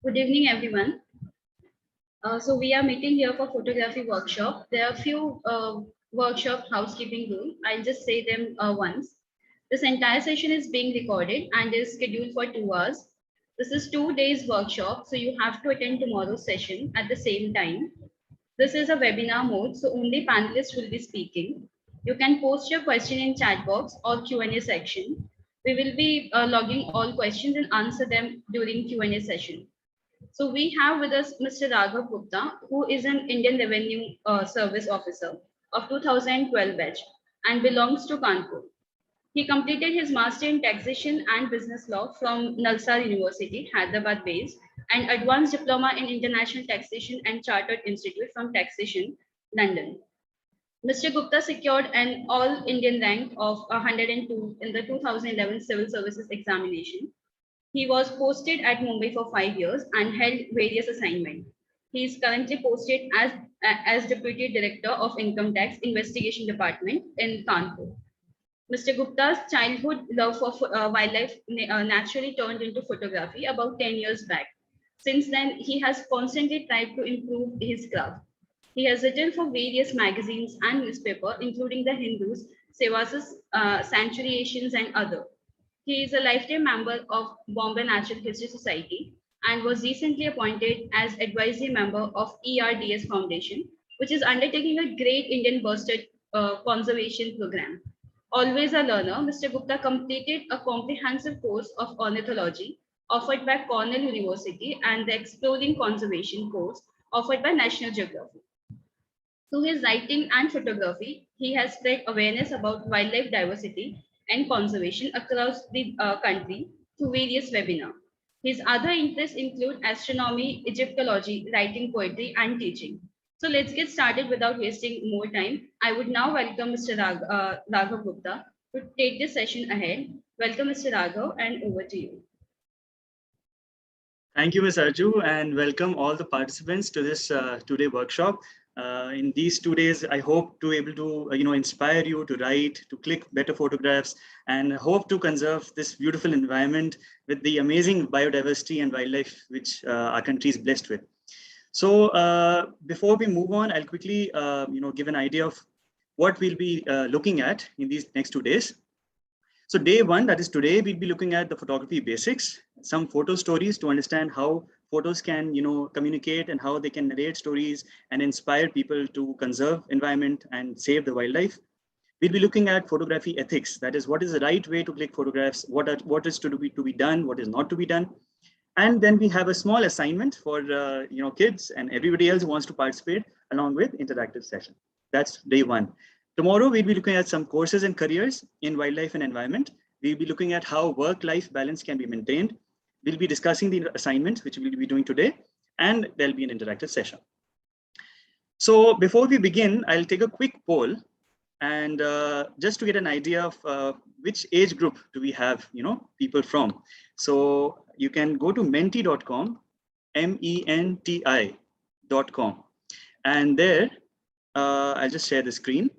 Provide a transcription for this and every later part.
Good evening, everyone. So we are meeting here for photography workshop. There are a few workshop housekeeping rules. I'll just say them once. This entire session is being recorded and is scheduled for 2 hours. This is 2 days workshop, so you have to attend tomorrow's session at the same time. This is a webinar mode, so only panelists will be speaking. You can post your question in chat box or Q&A section. We will be logging all questions and answer them during Q&A session. So we have with us Mr. Raghav Gupta, who is an Indian Revenue Service Officer of 2012 batch and belongs to Kanpur. He completed his master in taxation and business law from Nalsar University, Hyderabad based, and advanced diploma in international taxation and chartered institute from taxation, London. Mr. Gupta secured an all Indian rank of 102 in the 2011 Civil Services examination. He was posted at Mumbai for 5 years and held various assignments. He is currently posted as Deputy Director of Income Tax Investigation Department in Kanpur. Mr. Gupta's childhood love for wildlife naturally turned into photography about 10 years back. Since then, he has constantly tried to improve his craft. He has written for various magazines and newspapers, including The Hindus, Sevas's Sanctuary Asians, and other. He is a lifetime member of Bombay Natural History Society and was recently appointed as advisory member of ERDS Foundation, which is undertaking a great Indian bustard conservation program. Always a learner, Mr. Gupta completed a comprehensive course of ornithology offered by Cornell University and the Exploring Conservation course offered by National Geographic. Through his writing and photography, he has spread awareness about wildlife diversity and conservation across the country through various webinars. His other interests include astronomy, Egyptology, writing poetry, and teaching. So let's get started without wasting more time. I would now welcome Mr. Raghav Gupta to take this session ahead. Welcome, Mr. Raghav, and over to you. Thank you, Ms. Arju, and welcome all the participants to this two-day workshop. In these 2 days, I hope to able to inspire you to write, to click better photographs, and hope to conserve this beautiful environment with the amazing biodiversity and wildlife which our country is blessed with. So before we move on, I'll quickly give an idea of what we'll be looking at in these next 2 days. So day one, that is today, we'll be looking at the photography basics, some photo stories to understand how photos can, communicate and how they can narrate stories and inspire people to conserve environment and save the wildlife. We'll be looking at photography ethics. That is, what is the right way to click photographs? What is to be done? What is not to be done? And then we have a small assignment for kids and everybody else who wants to participate along with interactive session. That's day one. Tomorrow, we'll be looking at some courses and careers in wildlife and environment. We'll be looking at how work-life balance can be maintained. We'll be discussing the assignments, which we'll be doing today, and there'll be an interactive session. So before we begin, I'll take a quick poll and just to get an idea of which age group do we have, people from. So you can go to menti.com, menti.com, and there I'll just share the screen.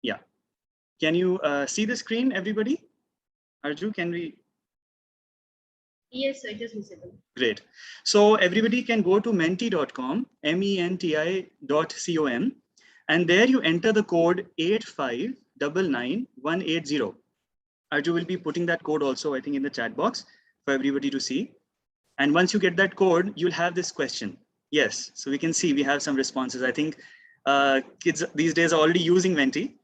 Yeah. Can you see the screen, everybody? Arju, can we? Yes, sir, it is visible. Great. So everybody can go to menti.com, menti.com, and there you enter the code 8599180. Arju will be putting that code also, I think, in the chat box for everybody to see. And once you get that code, you'll have this question. Yes, so we can see we have some responses. I think kids these days are already using Menti.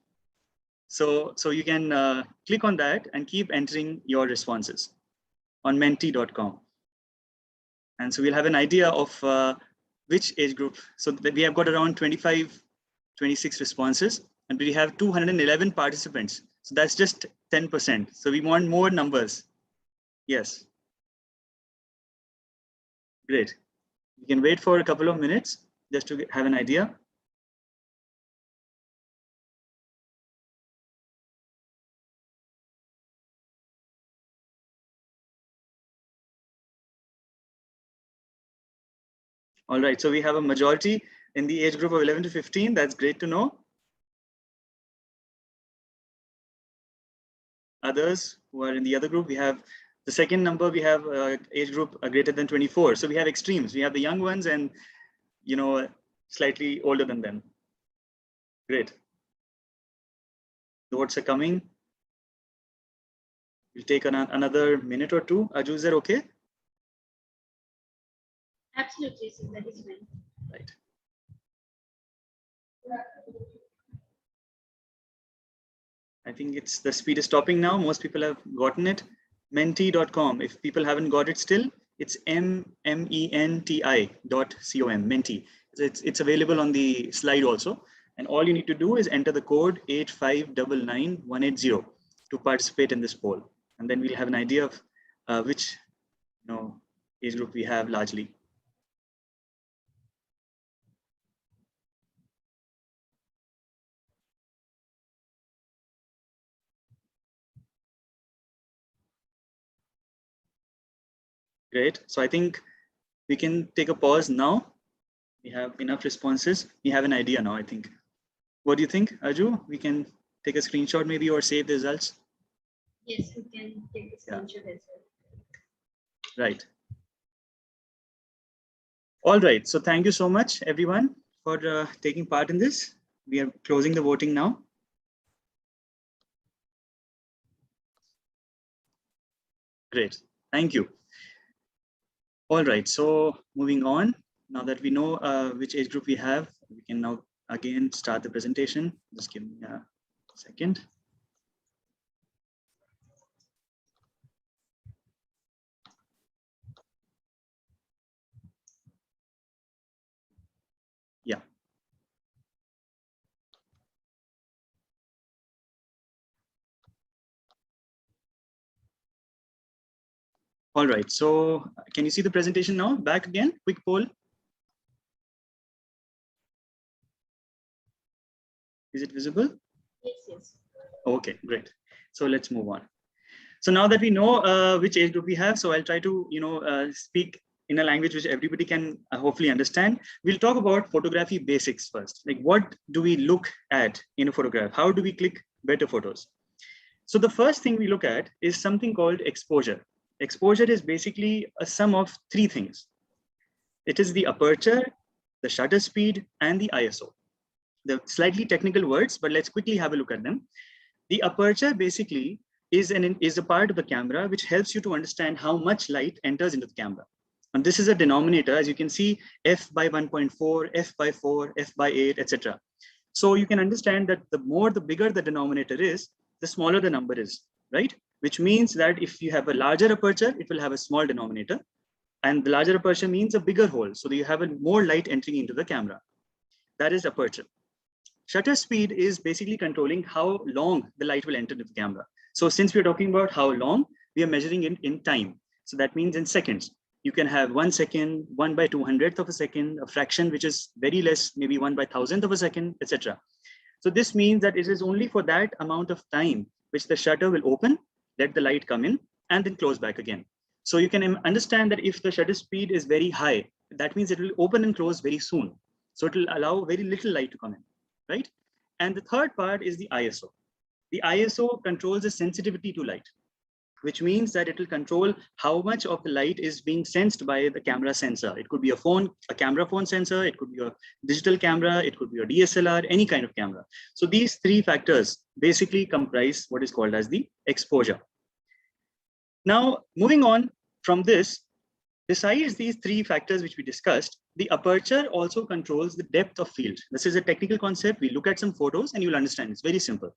So you can click on that and keep entering your responses on menti.com. And so we'll have an idea of which age group. So that we have got around 25, 26 responses, and we have 211 participants. So that's just 10%. So we want more numbers. Yes. Great. You can wait for a couple of minutes just to have an idea. All right, so we have a majority in the age group of 11 to 15. That's great to know. others who are in the other group. We have the second number, we have age group greater than 24. So we have extremes. We have the young ones and, you know, slightly older than them. Great. The votes are coming. We'll take another minute or two. Aju, is that okay? Absolutely, so that is fine. Right. I think it's the speed is stopping now. Most people have gotten it. Menti.com. If people haven't got it still, it's menti.com. Menti. It's available on the slide also. And all you need to do is enter the code 8599180 to participate in this poll. And then we'll have an idea of which age group we have largely. Great. So I think we can take a pause now. We have enough responses. We have an idea now, I think. What do you think, Aju? We can take a screenshot maybe or save the results? Yes, we can take a screenshot as well. Right. All right. So thank you so much, everyone, for taking part in this. We are closing the voting now. Great. Thank you. All right. So moving on, now that we know which age group we have, we can now again start the presentation. Just give me a second. Yeah. All right. So can you see the presentation now? Back again, quick poll. Is it visible? Yes, yes. Okay, great. So let's move on. So now that we know which age group we have, so I'll try to speak in a language which everybody can hopefully understand. We'll talk about photography basics first. Like, what do we look at in a photograph? How do we click better photos? So the first thing we look at is something called exposure. Exposure is basically a sum of three things. It is the aperture, the shutter speed, and the ISO. The slightly technical words, but let's quickly have a look at them. The aperture basically is a part of the camera which helps you to understand how much light enters into the camera. And this is a denominator, as you can see, f by 1.4, f by 4, f by 8, etc. So you can understand that the bigger the denominator is, the smaller the number is, right? Which means that if you have a larger aperture, it will have a small denominator. And the larger aperture means a bigger hole. So you have more light entering into the camera. That is aperture. Shutter speed is basically controlling how long the light will enter into the camera. So since we're talking about how long, we are measuring it in time. So that means in seconds. You can have 1 second, 1 by 200th of a second, a fraction which is very less, maybe 1 by 1000th of a second, etc. So this means that it is only for that amount of time which the shutter will open, let the light come in, and then close back again. So you can understand that if the shutter speed is very high, that means it will open and close very soon. So it will allow very little light to come in. Right? And the third part is the ISO. The ISO controls the sensitivity to light, which means that it will control how much of the light is being sensed by the camera sensor. It could be a camera phone sensor, it could be a digital camera, it could be a DSLR, any kind of camera. So these three factors basically comprise what is called as the exposure. Now, moving on from this, besides these three factors which we discussed, the aperture also controls the depth of field. This is a technical concept. We look at some photos and you'll understand. It's very simple.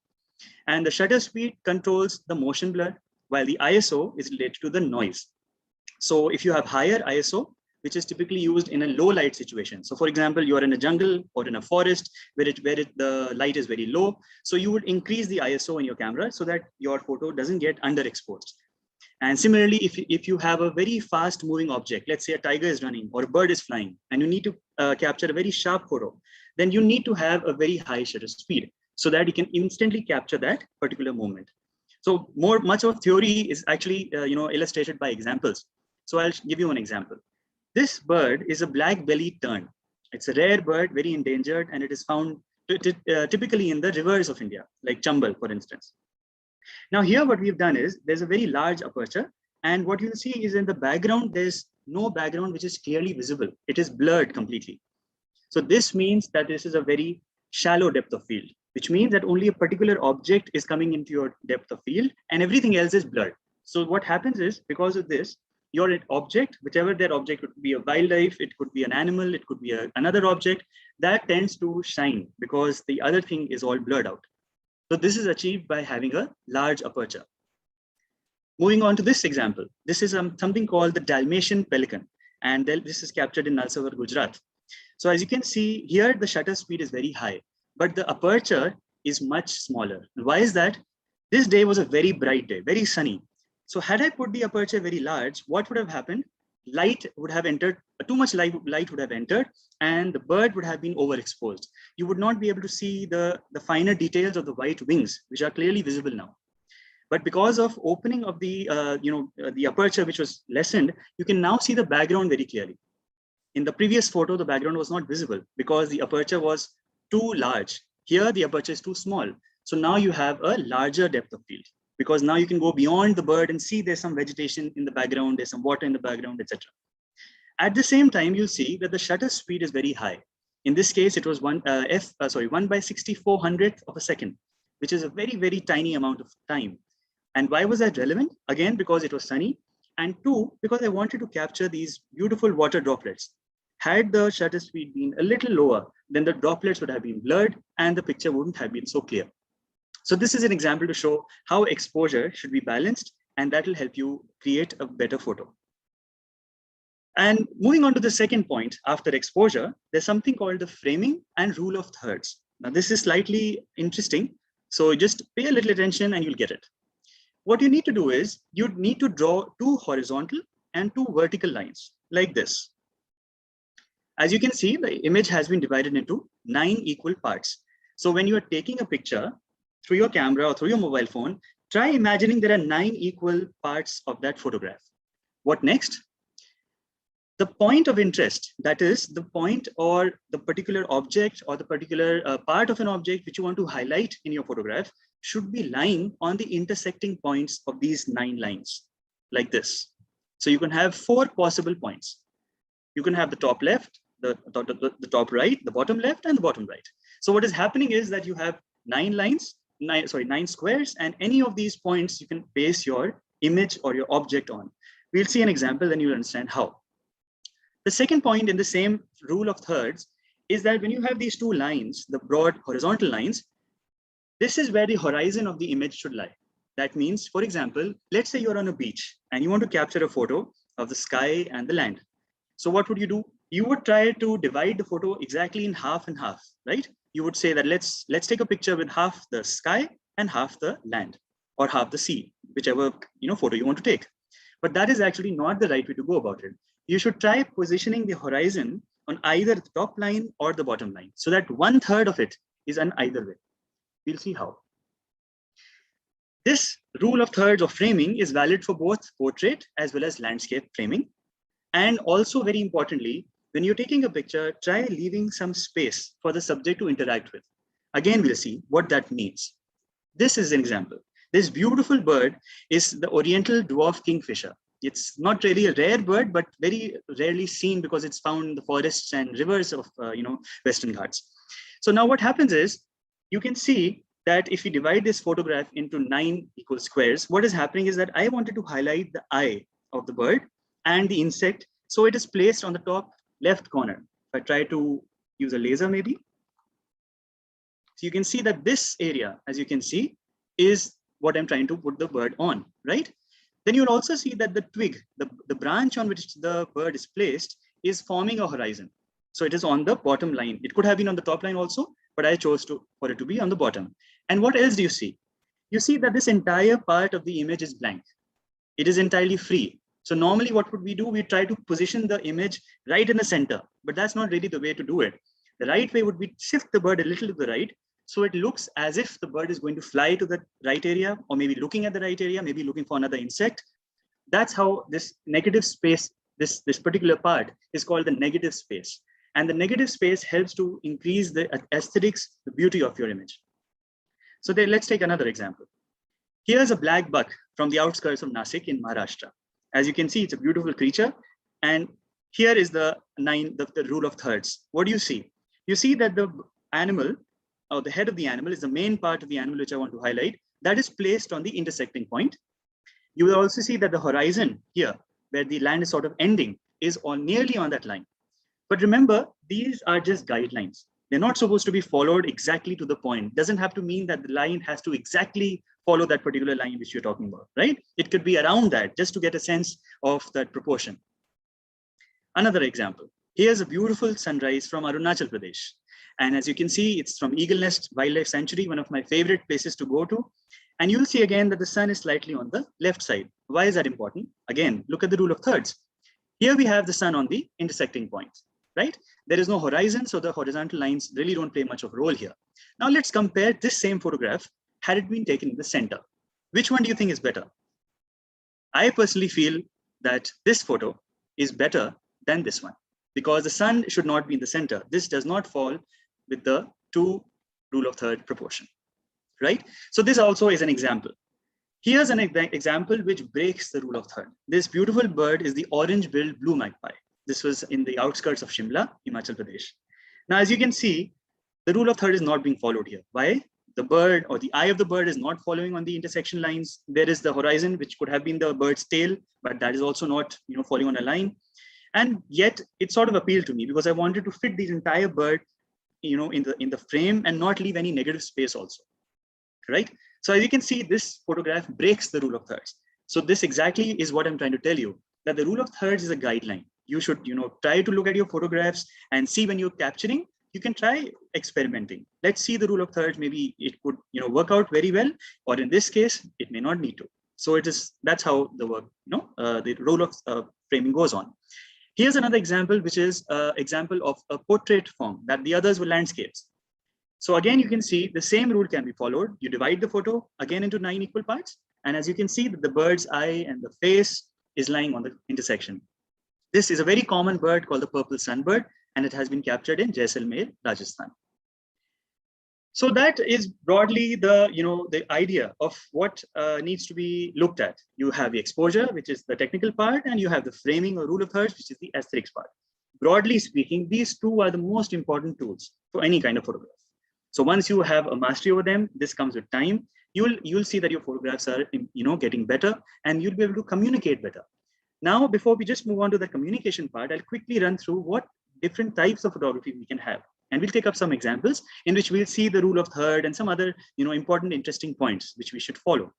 And the shutter speed controls the motion blur, while the ISO is related to the noise. So if you have higher ISO, which is typically used in a low light situation. So for example, you're in a jungle or in a forest where the light is very low. So you would increase the ISO in your camera so that your photo doesn't get underexposed. And similarly, if you have a very fast moving object, let's say a tiger is running or a bird is flying, and you need to capture a very sharp photo, then you need to have a very high shutter speed so that you can instantly capture that particular moment. So much of theory is actually illustrated by examples. So I'll give you an example. This bird is a black-bellied tern. It's a rare bird, very endangered, and it is found typically in the rivers of India, like Chambal, for instance. Now here what we've done is there's a very large aperture, and what you'll see is in the background, there's no background which is clearly visible. It is blurred completely. So this means that this is a very shallow depth of field, which means that only a particular object is coming into your depth of field and everything else is blurred. So what happens is, because of this, your object, whichever that object could be, a wildlife, it could be an animal, it could be another object, that tends to shine because the other thing is all blurred out. So this is achieved by having a large aperture. Moving on to this example, this is something called the Dalmatian pelican, and this is captured in Nalsavar, Gujarat. So as you can see here, the shutter speed is very high, but the aperture is much smaller. Why is that? This day was a very bright day, very sunny. So had I put the aperture very large, what would have happened? Light would have entered, too much light would have entered, and the bird would have been overexposed. You would not be able to see the finer details of the white wings, which are clearly visible now. But because of opening of the the aperture, which was lessened, you can now see the background very clearly. In the previous photo, the background was not visible because the aperture was too large. Here, the aperture is too small. So now you have a larger depth of field, because now you can go beyond the bird and see there's some vegetation in the background, there's some water in the background, etc. At the same time, you'll see that the shutter speed is very high. In this case, it was 1 by 6400th of a second, which is a very, very tiny amount of time. And why was that relevant? Again, because it was sunny, and two, because I wanted to capture these beautiful water droplets. Had the shutter speed been a little lower, then the droplets would have been blurred and the picture wouldn't have been so clear. So this is an example to show how exposure should be balanced, and that will help you create a better photo. And moving on to the second point, after exposure, there's something called the framing and rule of thirds. Now this is slightly interesting, so just pay a little attention and you'll get it. What you need to do is you need to draw two horizontal and two vertical lines like this. As you can see, the image has been divided into 9 equal parts. So when you are taking a picture through your camera or through your mobile phone, try imagining there are 9 equal parts of that photograph. What next? The point of interest, that is the point or the particular object or the particular part of an object which you want to highlight in your photograph, should be lying on the intersecting points of these 9 lines like this. So you can have 4 possible points. You can have the top left, the top right, the bottom left, and the bottom right. So what is happening is that you have 9 lines, 9 squares, and any of these points you can base your image or your object on. We'll see an example, then you'll understand how. The second point in the same rule of thirds is that when you have these 2 lines, the broad horizontal lines, this is where the horizon of the image should lie. That means, for example, let's say you're on a beach and you want to capture a photo of the sky and the land. So what would you do? You would try to divide the photo exactly in half and half, right? You would say that let's take a picture with half the sky and half the land, or half the sea, whichever photo you want to take. But that is actually not the right way to go about it. You should try positioning the horizon on either the top line or the bottom line, so that 1/3 of it is on either way. We'll see how. This rule of thirds of framing is valid for both portrait as well as landscape framing. And also, very importantly, when you're taking a picture, try leaving some space for the subject to interact with. Again, we'll see what that means. This is an example. This beautiful bird is the Oriental dwarf kingfisher. It's not really a rare bird, but very rarely seen because it's found in the forests and rivers of Western Ghats. So now what happens is, you can see that if we divide this photograph into 9 equal squares, what is happening is that I wanted to highlight the eye of the bird and the insect. So it is placed on the top left corner. If I try to use a laser maybe. So you can see that this area, as you can see, is what I'm trying to put the bird on, right? Then you'll also see that the twig, the branch on which the bird is placed, is forming a horizon. So it is on the bottom line. It could have been on the top line also, but I chose for it to be on the bottom. And what else do you see? You see that this entire part of the image is blank. It is entirely free. So normally what would we do? We try to position the image right in the center, but that's not really the way to do it. The right way would be shift the bird a little to the right, so it looks as if the bird is going to fly to the right area, or maybe looking at the right area, maybe looking for another insect. That's how this negative space, this particular part is called the negative space. And the negative space helps to increase the aesthetics, the beauty of your image. So let's take another example. Here's a black buck from the outskirts of Nasik in Maharashtra. As you can see, it's a beautiful creature. And here is the rule of thirds. What do you see? You see that the animal, or the head of the animal, is the main part of the animal which I want to highlight. That is placed on the intersecting point. You will also see that the horizon here, where the land is sort of ending, is nearly on that line. But remember, these are just guidelines. They're not supposed to be followed exactly to the point. Doesn't have to mean that the line has to exactly follow that particular line which you're talking about, right? It could be around that, just to get a sense of that proportion. Another example. Here's a beautiful sunrise from Arunachal Pradesh. And as you can see, it's from Eagle Nest Wildlife Sanctuary, one of my favorite places to go to. And you'll see again that the sun is slightly on the left side. Why is that important? Again, look at the rule of thirds. Here we have the sun on the intersecting points, right? There is no horizon, so the horizontal lines really don't play much of a role here. Now let's compare this same photograph had it been taken in the center. Which one do you think is better? I personally feel that this photo is better than this one, because the sun should not be in the center. This does not fall with the 2 rule of third proportion, right? So this also is an example. Here's an example which breaks the rule of third. This beautiful bird is the orange-billed blue magpie. This was in the outskirts of Shimla, Himachal Pradesh. Now, as you can see, the rule of third is not being followed here. Why? The bird, or the eye of the bird, is not following on the intersection lines. There is the horizon, which could have been the bird's tail, but that is also not, falling on a line. And yet it sort of appealed to me because I wanted to fit the entire bird, in the frame and not leave any negative space also, right? So as you can see, this photograph breaks the rule of thirds. So this exactly is what I'm trying to tell you, that the rule of thirds is a guideline. You should, try to look at your photographs and see when you're capturing. You can try experimenting. Let's see the rule of thirds. Maybe it could, work out very well, or in this case, it may not need to. So that's how the work, the rule of framing goes on. Here's another example, which is an example of a portrait form, that the others were landscapes. So again, you can see the same rule can be followed. You divide the photo again into 9 equal parts. And as you can see, that the bird's eye and the face is lying on the intersection. This is a very common bird called the purple sunbird, and it has been captured in Jaisalmer, Rajasthan. So that is broadly the idea of what needs to be looked at. You have the exposure, which is the technical part, and you have the framing or rule of thirds, which is the aesthetics part. Broadly speaking, these two are the most important tools for any kind of photograph. So once you have a mastery over them, this comes with time. You'll see that your photographs are getting better, and you'll be able to communicate better. Now, before we just move on to the communication part, I'll quickly run through what different types of photography we can have. And we'll take up some examples in which we'll see the rule of third and some other important, interesting points which we should follow.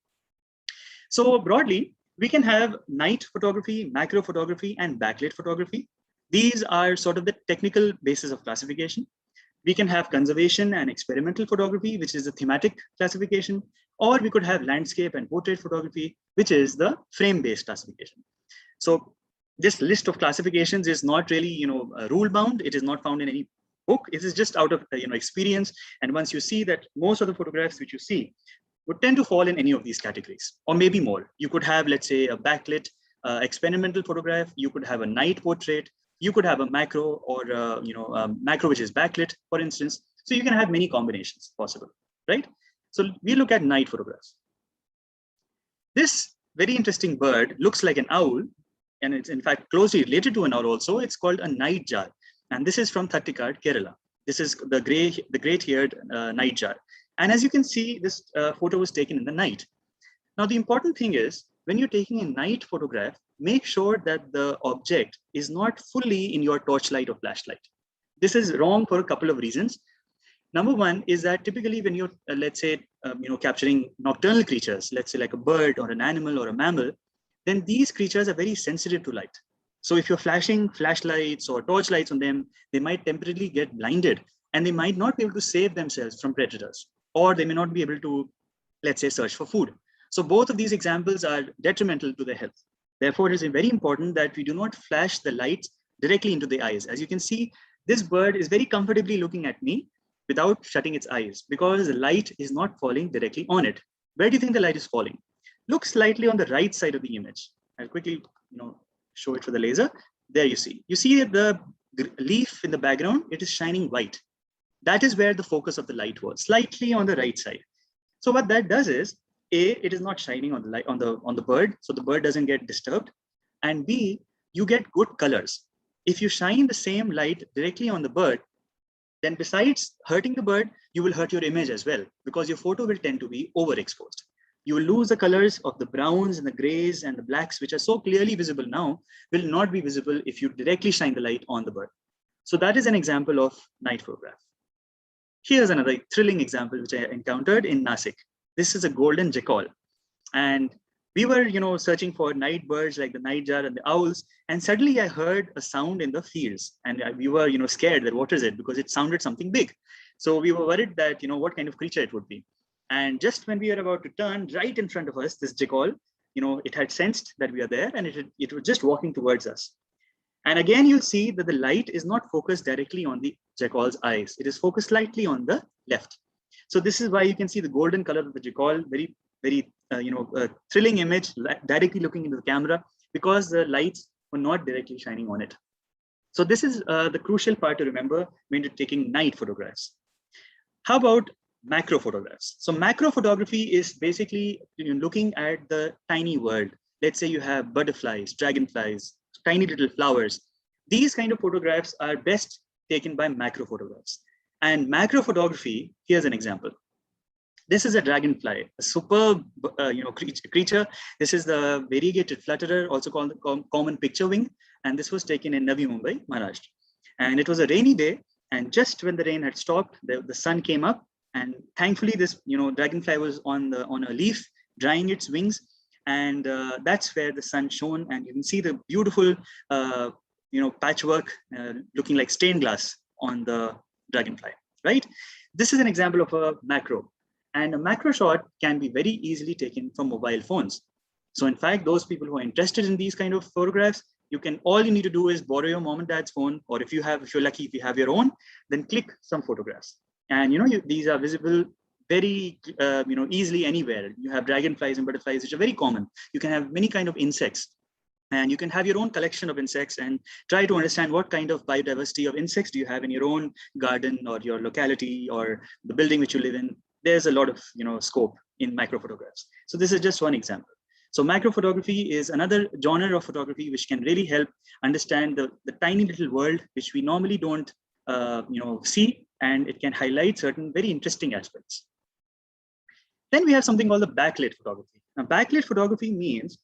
So broadly, we can have night photography, macro photography, and backlit photography. These are sort of the technical basis of classification. We can have conservation and experimental photography, which is the thematic classification, or we could have landscape and portrait photography, which is the frame-based classification. So this list of classifications is not really, rule bound. It is not found in any book. It is just out of experience. And once you see that most of the photographs which you see would tend to fall in any of these categories, or maybe more. You could have, let's say, a backlit experimental photograph. You could have a night portrait. You could have a macro, or macro which is backlit, for instance. So you can have many combinations possible, right? So we look at night photographs. This very interesting bird looks like an owl, and it's in fact closely related to an owl also. It's called a nightjar, and this is from Thattikad, Kerala. This is the great-haired nightjar. And as you can see, this photo was taken in the night. Now, the important thing is, when you're taking a night photograph, make sure that the object is not fully in your torchlight or flashlight. This is wrong for a couple of reasons. Number one is that typically when you're, let's say, capturing nocturnal creatures, let's say like a bird or an animal or a mammal, then these creatures are very sensitive to light. So if you're flashing flashlights or torchlights on them, they might temporarily get blinded, and they might not be able to save themselves from predators, or they may not be able to, let's say, search for food. So both of these examples are detrimental to their health. Therefore, it is very important that we do not flash the light directly into the eyes. As you can see, this bird is very comfortably looking at me without shutting its eyes, because the light is not falling directly on it. Where do you think the light is falling? Look slightly on the right side of the image. I'll quickly show it for the laser. There you see. You see the leaf in the background, it is shining white. That is where the focus of the light was, slightly on the right side. So what that does is, A, it is not shining on the light on the bird, so the bird doesn't get disturbed. And B, you get good colors. If you shine the same light directly on the bird, then besides hurting the bird, you will hurt your image as well, because your photo will tend to be overexposed. You will lose the colors of the browns and the grays and the blacks, which are so clearly visible now, will not be visible if you directly shine the light on the bird. So that is an example of night photograph. Here's another thrilling example which I encountered in Nasik. This is a golden jackal. And we were, searching for night birds like the nightjar and the owls. And suddenly I heard a sound in the fields. And we were, scared that what is it? Because it sounded something big. So we were worried that, what kind of creature it would be. And just when we were about to turn, right in front of us, this jackal, it had sensed that we are there, and it was just walking towards us. And again, you'll see that the light is not focused directly on the jackal's eyes. It is focused slightly on the left. So this is why you can see the golden color of the jackal, very, very, thrilling image, directly looking into the camera, because the lights were not directly shining on it. So this is the crucial part to remember when you're taking night photographs. How about macro photographs? So macro photography is basically looking at the tiny world. Let's say you have butterflies, dragonflies, tiny little flowers. These kind of photographs are best taken by macro photographs. And macro photography, here's an example. This is a dragonfly, a superb creature. This is the variegated flutterer, also called the common picture wing. And this was taken in Navi Mumbai, Maharashtra. And it was a rainy day. And just when the rain had stopped, the sun came up. And thankfully, this dragonfly was on a leaf, drying its wings. And that's where the sun shone. And you can see the beautiful patchwork looking like stained glass on the dragonfly, right? This is an example of a macro. And a macro shot can be very easily taken from mobile phones. So in fact, those people who are interested in these kind of photographs, all you need to do is borrow your mom and dad's phone, or if you're lucky, if you have your own, then click some photographs. And these are visible very easily anywhere. You have dragonflies and butterflies, which are very common. You can have many kind of insects. And you can have your own collection of insects and try to understand what kind of biodiversity of insects do you have in your own garden or your locality or the building which you live in. There's a lot of scope in macro photographs. So this is just one example. So macro photography is another genre of photography which can really help understand the tiny little world which we normally don't see, and it can highlight certain very interesting aspects. Then we have something called the backlit photography. Now, backlit photography means,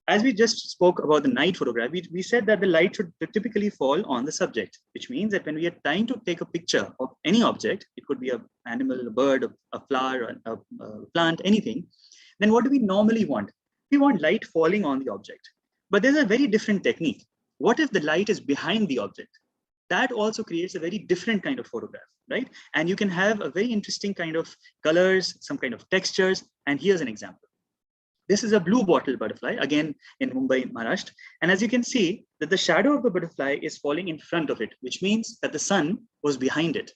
as we just spoke about the night photography, we said that the light should typically fall on the subject, which means that when we are trying to take a picture of any object, it could be an animal, a bird, a flower, a plant, anything, then what do we normally want? We want light falling on the object. But there's a very different technique. What if the light is behind the object? That also creates a very different kind of photograph, right? And you can have a very interesting kind of colors, some kind of textures. And here's an example. This is a blue bottle butterfly, again in Mumbai, Maharashtra. And as you can see, that the shadow of the butterfly is falling in front of it, which means that the sun was behind it.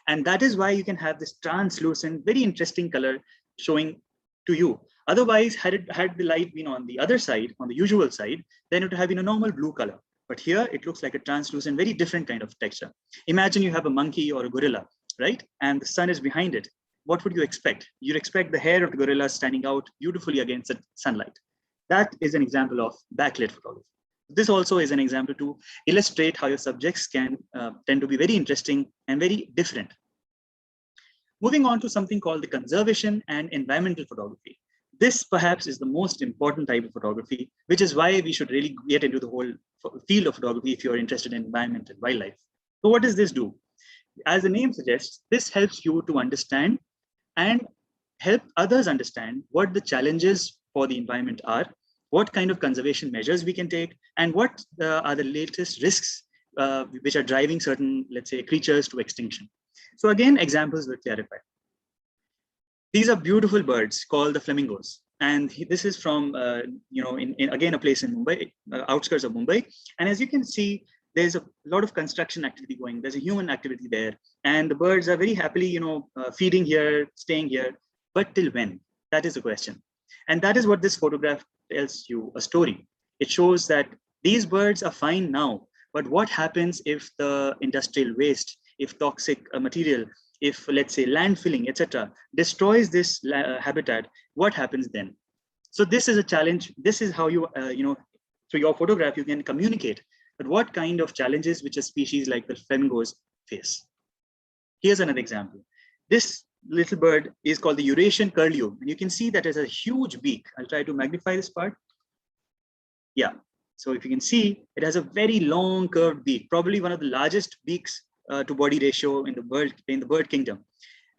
And that is why you can have this translucent, very interesting color showing to you. Otherwise, had the light been on the other side, on the usual side, then it would have been a normal blue color. But here it looks like a translucent, very different kind of texture. Imagine you have a monkey or a gorilla, right? And the sun is behind it. What would you expect? You'd expect the hair of the gorilla standing out beautifully against the sunlight. That is an example of backlit photography. This also is an example to illustrate how your subjects can tend to be very interesting and very different. Moving on to something called the conservation and environmental photography. This perhaps is the most important type of photography, which is why we should really get into the whole field of photography if you're interested in environment and wildlife. So what does this do? As the name suggests, this helps you to understand and help others understand what the challenges for the environment are, what kind of conservation measures we can take, and what are the latest risks which are driving certain, let's say, creatures to extinction. So again, examples will clarify. These are beautiful birds called the flamingos. And this is from, again, a place in Mumbai, outskirts of Mumbai. And as you can see, there's a lot of construction activity going. There's a human activity there. And the birds are very happily, feeding here, staying here. But till when? That is the question. And that is what this photograph tells you, a story. It shows that these birds are fine now. But what happens if the industrial waste, if toxic material, if let's say land filling, etc., destroys this habitat, what happens then? So this is a challenge. This is how you, through your photograph, you can communicate but what kind of challenges which a species like the flamingos face. Here's another example. This little bird is called the Eurasian curlew, and you can see that it has a huge beak. I'll try to magnify this part. Yeah. So if you can see, it has a very long curved beak, probably one of the largest beaks to body ratio in the bird kingdom.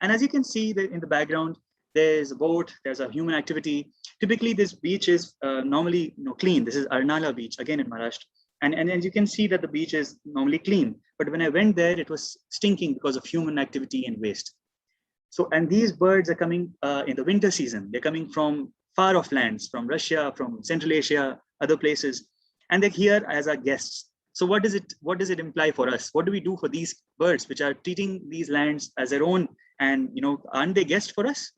And as you can see in the background, there's a boat, there's a human activity. Typically, this beach is normally clean. This is Arnala beach, again in Maharashtra. And as you can see that the beach is normally clean. But when I went there, it was stinking because of human activity and waste. So, and these birds are coming in the winter season. They're coming from far off lands, from Russia, from Central Asia, other places. And they're here as our guests. So what does it imply for us? What do we do for these birds which are treating these lands as their own? And aren't they guests for us?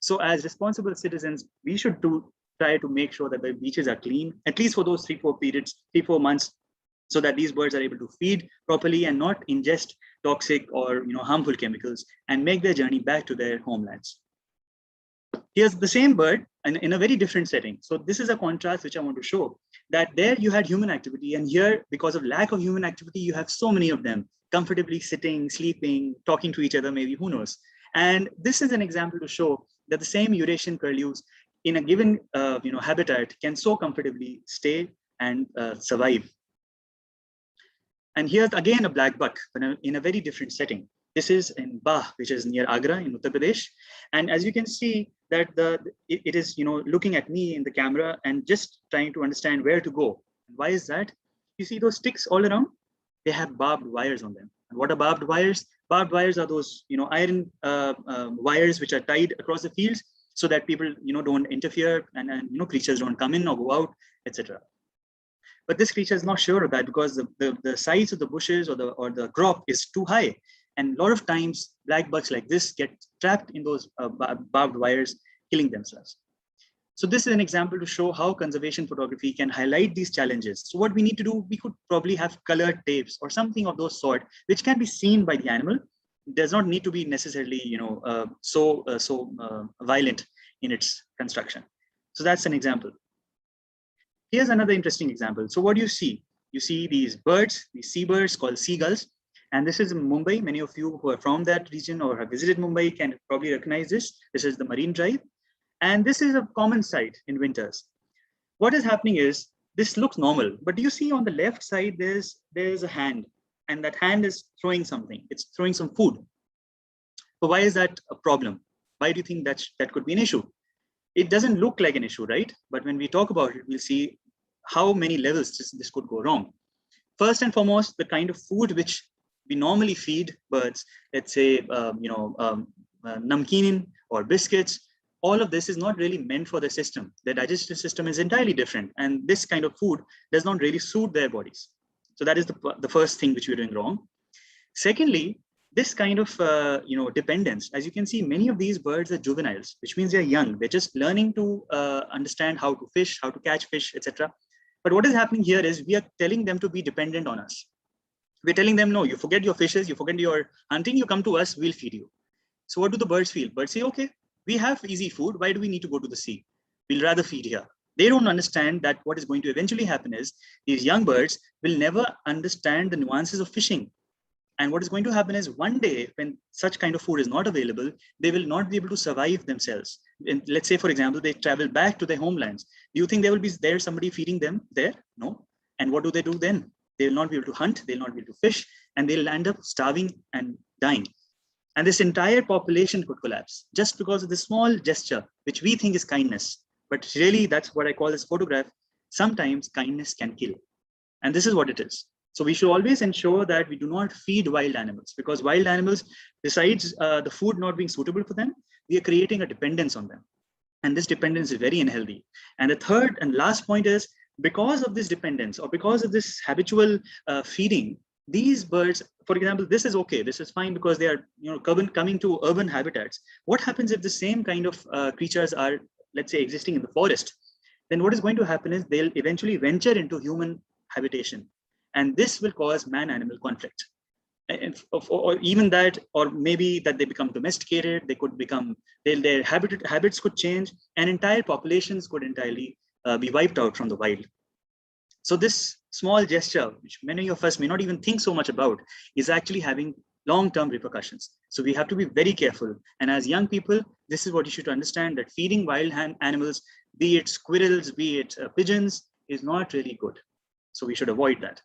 So as responsible citizens, we should try to make sure that the beaches are clean, at least for those 3-4 months, so that these birds are able to feed properly and not ingest toxic or harmful chemicals and make their journey back to their homelands. Here's the same bird in a very different setting. So this is a contrast which I want to show, that there you had human activity, and here, because of lack of human activity, you have so many of them comfortably sitting, sleeping, talking to each other, maybe, who knows. And this is an example to show that the same Eurasian curlews in a given habitat can so comfortably stay and survive. And here's again a black buck, but in a very different setting. This is in Bah, which is near Agra in Uttar Pradesh. And as you can see that it is looking at me in the camera and just trying to understand where to go. Why is that? You see those sticks all around? They have barbed wires on them. And what are barbed wires? Barbed wires are those iron wires which are tied across the fields so that people don't interfere and creatures don't come in or go out, etc. But this creature is not sure of that because the size of the bushes or the crop is too high. And a lot of times, black bucks like this get trapped in those barbed wires, killing themselves. So this is an example to show how conservation photography can highlight these challenges. So what we need to do, we could probably have colored tapes or something of those sort, which can be seen by the animal. It does not need to be necessarily, so violent in its construction. So that's an example. Here's another interesting example. So what do you see? You see these birds, these seabirds called seagulls. And this is in Mumbai. Many of you who are from that region or have visited Mumbai can probably recognize this. This is the Marine Drive. And this is a common sight in winters. What is happening is, this looks normal, but do you see on the left side, there's a hand, and that hand is throwing something. It's throwing some food. So why is that a problem? Why do you think that could be an issue? It doesn't look like an issue, right? But when we talk about it, we'll see how many levels this could go wrong. First and foremost, the kind of food which we normally feed birds, let's say, namkeen or biscuits, all of this is not really meant for the system. The digestive system is entirely different. And this kind of food does not really suit their bodies. So that is the first thing which we're doing wrong. Secondly, this kind of dependence, as you can see, many of these birds are juveniles, which means they're young. They're just learning to understand how to fish, how to catch fish, etc. But what is happening here is we are telling them to be dependent on us. We're telling them, no, you forget your fishes, you forget your hunting, you come to us, we'll feed you. So what do the birds feel? Birds say, okay, we have easy food. Why do we need to go to the sea? We'll rather feed here. They don't understand that what is going to eventually happen is these young birds will never understand the nuances of fishing. And what is going to happen is one day when such kind of food is not available, they will not be able to survive themselves. And let's say, for example, they travel back to their homelands. Do you think there will be somebody feeding them there? No. And what do they do then? They will not be able to hunt, they'll not be able to fish, and they'll end up starving and dying. And this entire population could collapse just because of this small gesture, which we think is kindness. But really, that's what I call this photograph. Sometimes kindness can kill. And this is what it is. So we should always ensure that we do not feed wild animals, because wild animals, besides the food not being suitable for them, we are creating a dependence on them. And this dependence is very unhealthy. And the third and last point is, because of this dependence or because of this habitual feeding, these birds, for example, this is okay, this is fine because they are coming to urban habitats. What happens if the same kind of creatures are, let's say, existing in the forest? Then what is going to happen is they'll eventually venture into human habitation. And this will cause man-animal conflict. or even that, or maybe that they become domesticated, they could become, their habits could change, and entire populations could entirely be wiped out from the wild. So this small gesture, which many of us may not even think so much about, is actually having long-term repercussions. So we have to be very careful. And as young people, this is what you should understand, that feeding wild animals, be it squirrels, be it pigeons, is not really good. So we should avoid that.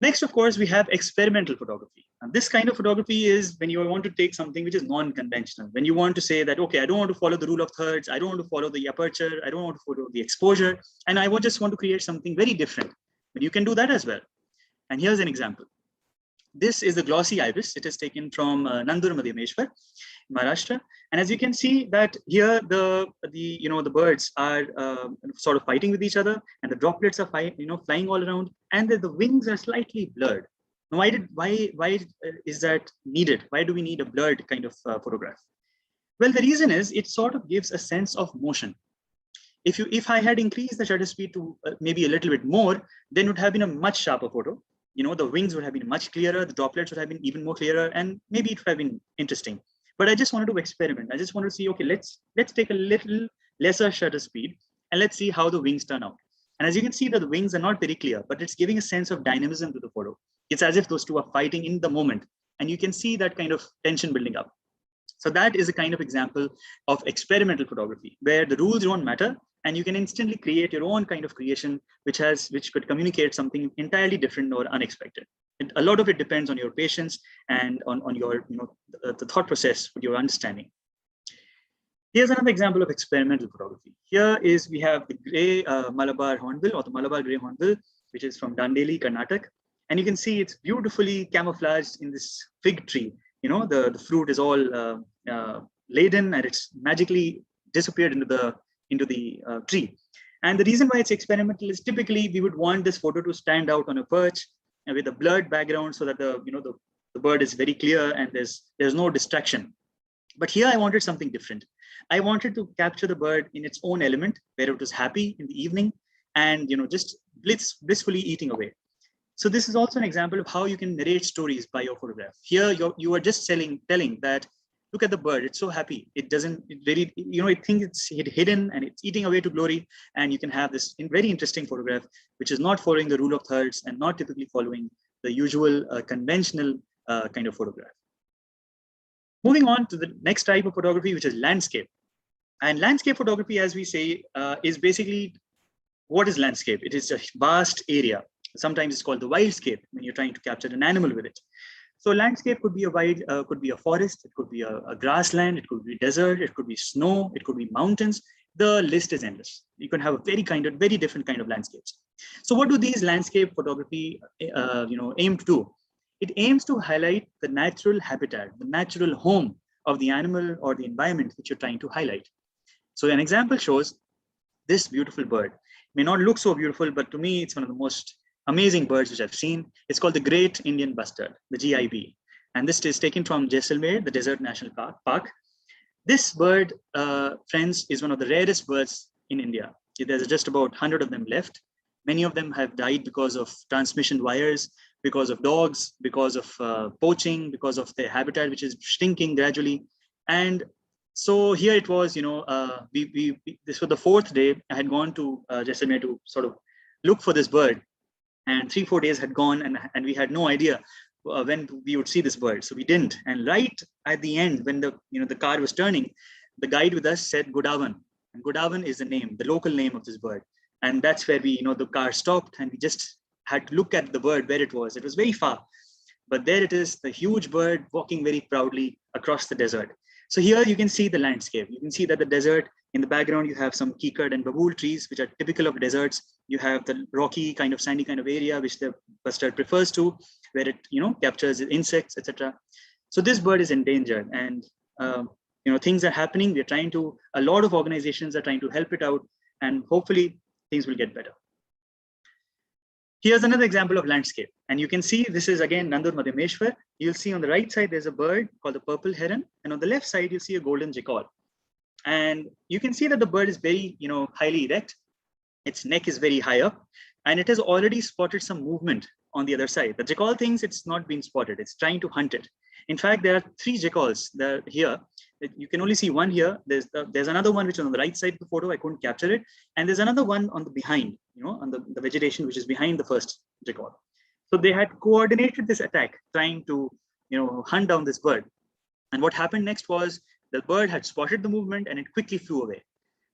Next, of course, we have experimental photography. And this kind of photography is when you want to take something which is non-conventional. When you want to say that, okay, I don't want to follow the rule of thirds. I don't want to follow the aperture. I don't want to follow the exposure. And I just want to create something very different. But you can do that as well. And here's an example. This is the glossy ibis. It is taken from Nandur Madhyameshwar, Maharashtra. And as you can see that here, the birds are sort of fighting with each other, and the droplets are flying all around, and the wings are slightly blurred. Now, why is that needed? Why do we need a blurred kind of photograph? Well, the reason is it sort of gives a sense of motion. If I had increased the shutter speed to maybe a little bit more, then it would have been a much sharper photo. The wings would have been much clearer, the droplets would have been even more clearer, and maybe it would have been interesting. But I just wanted to experiment. I just wanted to see, okay, let's take a little lesser shutter speed and let's see how the wings turn out. And as you can see that the wings are not very clear, but it's giving a sense of dynamism to the photo. It's as if those two are fighting in the moment, and you can see that kind of tension building up. So that is a kind of example of experimental photography where the rules don't matter, and you can instantly create your own kind of creation, which could communicate something entirely different or unexpected. And a lot of it depends on your patience and on your, the thought process with your understanding. Here's another example of experimental photography. Here we have the gray Malabar hornbill, or the Malabar gray hornbill, which is from Dandeli, Karnataka. And you can see it's beautifully camouflaged in this fig tree. The fruit is all laden, and it's magically disappeared into the tree. And the reason why it's experimental is typically we would want this photo to stand out on a perch and with a blurred background so that the bird is very clear and there's no distraction. But here I wanted something different. I wanted to capture the bird in its own element, where it was happy in the evening and just blissfully eating away. So this is also an example of how you can narrate stories by your photograph. Here you are just telling that, look at the bird, it's so happy. It really, it thinks it's hidden and it's eating away to glory. And you can have this very interesting photograph, which is not following the rule of thirds and not typically following the usual conventional kind of photograph. Moving on to the next type of photography, which is landscape. And landscape photography, as we say, is basically, what is landscape? It is a vast area. Sometimes it's called the wildscape when you're trying to capture an animal with it. So landscape could be could be a forest, it could be a grassland, it could be desert, it could be snow, it could be mountains. The list is endless. You can have a very different kind of landscapes. So what do these landscape photography, aim to do? It aims to highlight the natural habitat, the natural home of the animal or the environment which you're trying to highlight. So an example shows this beautiful bird. It may not look so beautiful, but to me, it's one of the most amazing birds which I've seen. It's called the Great Indian Bustard, the GIB. And this is taken from Jaisalmer, the Desert National Park. This bird, friends, is one of the rarest birds in India. There's just about 100 of them left. Many of them have died because of transmission wires, because of dogs, because of poaching, because of their habitat, which is shrinking gradually. And so here it was, this was the fourth day. I had gone to Jaisalmer to sort of look for this bird. And 3-4 days had gone, and we had no idea when we would see this bird. So we didn't. And right at the end, when the car was turning, the guide with us said Godavan. And Godavan is the name, the local name of this bird. And that's where the car stopped, and we just had to look at the bird where it was. It was very far, but there it is, the huge bird walking very proudly across the desert. So here you can see the landscape. You can see that the desert, in the background, you have some kikad and babool trees, which are typical of deserts. You have the rocky kind of sandy kind of area, which the bustard prefers to, where it, captures insects, etc. So this bird is endangered, and, things are happening. A lot of organizations are trying to help it out, and hopefully things will get better. Here's another example of landscape. And you can see this is again Nandur Madhyameshwar. You'll see on the right side, there's a bird called the purple heron. And on the left side, you see a golden jackal. And you can see that the bird is very, highly erect. Its neck is very high up. and it has already spotted some movement on the other side. The jackal thinks it's not been spotted. It's trying to hunt it. In fact, there are 3 jackals that are here. You can only see one here. There's another one which is on the right side of the photo. I couldn't capture it. And there's another one on the behind, on the vegetation, which is behind the first jackal. So they had coordinated this attack, trying to, hunt down this bird. And what happened next was the bird had spotted the movement and it quickly flew away.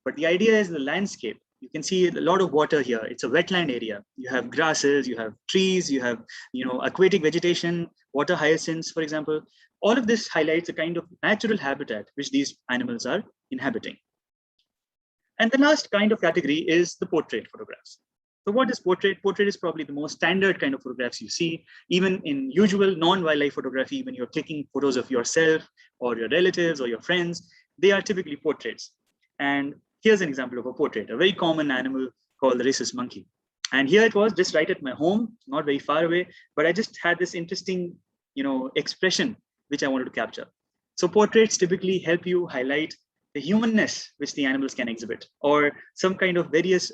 But the idea is the landscape. You can see a lot of water here. It's a wetland area. You have grasses, you have trees, you have, aquatic vegetation, water hyacinths, for example. All of this highlights a kind of natural habitat which these animals are inhabiting. And the last kind of category is the portrait photographs. So what is portrait? Portrait is probably the most standard kind of photographs you see. Even in usual non-wildlife photography, when you're clicking photos of yourself or your relatives or your friends, they are typically portraits. And here's an example of a portrait, a very common animal called the rhesus monkey. And here it was just right at my home, not very far away, but I just had this interesting, expression which I wanted to capture. So portraits typically help you highlight the humanness which the animals can exhibit, or some kind of various,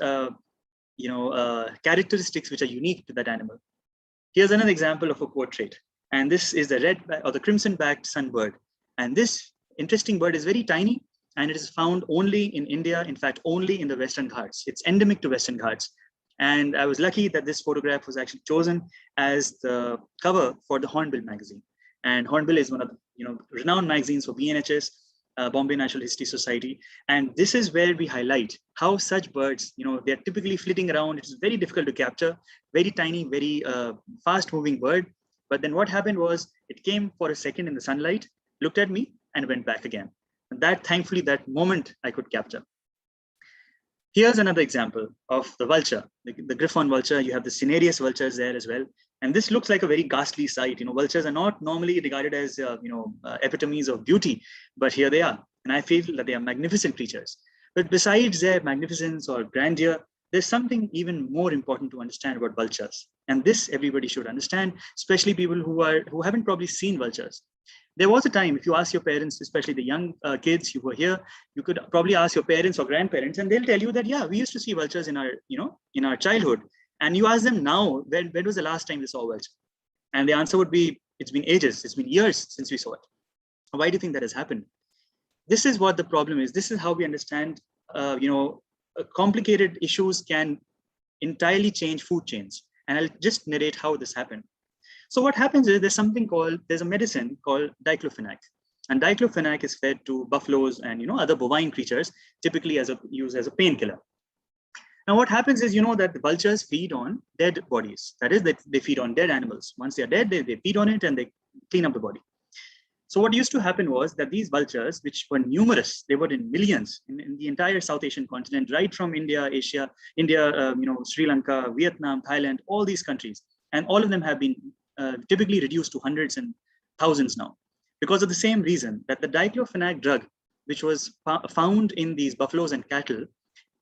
characteristics which are unique to that animal. Here's another example of a portrait. And this is the red or the crimson-backed sunbird. And this interesting bird is very tiny, and it is found only in India, in fact, only in the Western Ghats. It's endemic to Western Ghats. And I was lucky that this photograph was actually chosen as the cover for the Hornbill magazine. And Hornbill is one of the renowned magazines for BNHS, Bombay Natural History Society. And this is where we highlight how such birds, they're typically flitting around. It's very difficult to capture, very tiny, very fast moving bird. But then what happened was it came for a second in the sunlight, looked at me and went back again. And thankfully, that moment I could capture. Here's another example of the vulture, the griffon vulture. You have the cinereous vultures there as well. And this looks like a very ghastly sight. Vultures are not normally regarded as, epitomes of beauty, but here they are. And I feel that they are magnificent creatures. But besides their magnificence or grandeur, there's something even more important to understand about vultures. And this everybody should understand, especially people who haven't probably seen vultures. There was a time, if you ask your parents, especially the young kids who were here, you could probably ask your parents or grandparents, and they'll tell you that, yeah, we used to see vultures in our childhood. And you ask them now, when was the last time they saw a vulture? And the answer would be, it's been ages, it's been years since we saw it. Why do you think that has happened? This is what the problem is. This is how we understand, complicated issues can entirely change food chains. And I'll just narrate how this happened. So what happens is there's a medicine called diclofenac. And diclofenac is fed to buffaloes and other bovine creatures, typically used as a painkiller. Now what happens is that the vultures feed on dead bodies. That is, they feed on dead animals. Once they're dead, they feed on it and they clean up the body. So what used to happen was that these vultures, which were numerous, they were in millions in the entire South Asian continent, right from India, Sri Lanka, Vietnam, Thailand, all these countries. And all of them have been typically reduced to hundreds and thousands now, because of the same reason that the diclofenac drug, which was found in these buffaloes and cattle,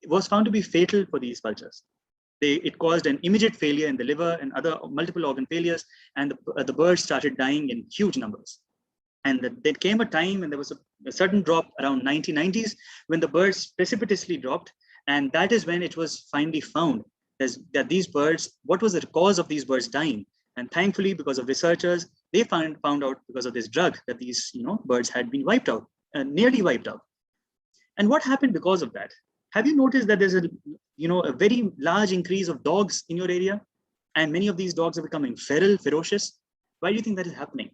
was found to be fatal for these vultures. It caused an immediate failure in the liver and other multiple organ failures, and the birds started dying in huge numbers. And there came a time when there was a sudden drop around 1990s when the birds precipitously dropped, and that is when it was finally found that these birds, what was the cause of these birds dying? And thankfully, because of researchers, they found out because of this drug that these birds had been wiped out, nearly wiped out. And what happened because of that? Have you noticed that there's a very large increase of dogs in your area? And many of these dogs are becoming feral, ferocious. Why do you think that is happening?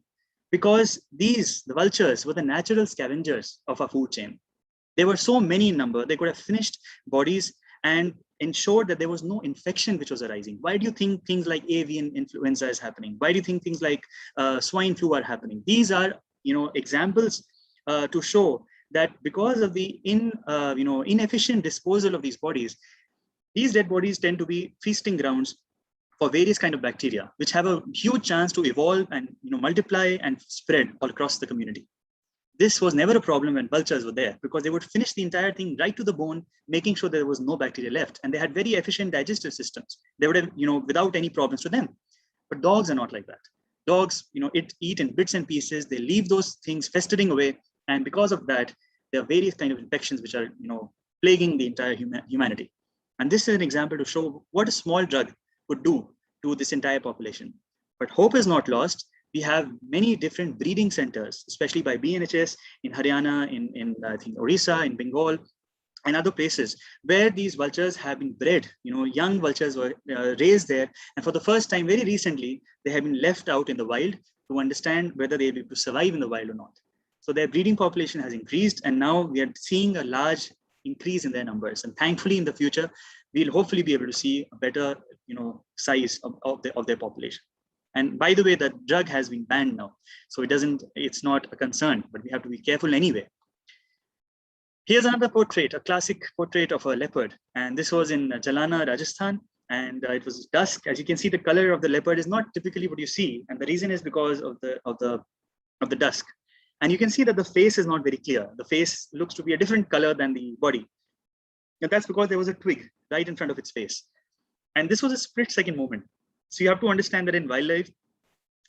Because the vultures were the natural scavengers of our food chain. There were so many in number, they could have finished bodies and ensured that there was no infection which was arising. Why do you think things like avian influenza is happening? Why do you think things like swine flu are happening? These are examples to show that because of the inefficient disposal of these bodies, these dead bodies tend to be feasting grounds for various kind of bacteria, which have a huge chance to evolve and multiply and spread all across the community. This was never a problem when vultures were there, because they would finish the entire thing right to the bone, making sure there was no bacteria left. And they had very efficient digestive systems. They would have, without any problems to them. But dogs are not like that. Dogs, eat in bits and pieces. They leave those things festering away. And because of that, there are various kind of infections which are, plaguing the entire humanity. And this is an example to show what a small drug could do to this entire population. But hope is not lost. We have many different breeding centers, especially by BNHS in Haryana, in I think Orissa, in Bengal, and other places where these vultures have been bred. Young vultures were raised there, and for the first time, very recently, they have been left out in the wild to understand whether they'll be able to survive in the wild or not. So their breeding population has increased, and now we are seeing a large increase in their numbers. And thankfully, in the future, we'll hopefully be able to see a better, size of their population. And by the way, the drug has been banned now, so it's not a concern, but we have to be careful anyway. Here's another portrait, a classic portrait of a leopard, and this was in Jalana, Rajasthan, and it was dusk. As you can see, the color of the leopard is not typically what you see, and the reason is because of the dusk. And you can see that the face is not very clear. The face looks to be a different color than the body, and that's because there was a twig right in front of its face. And this was a split-second moment. So you have to understand that in wildlife,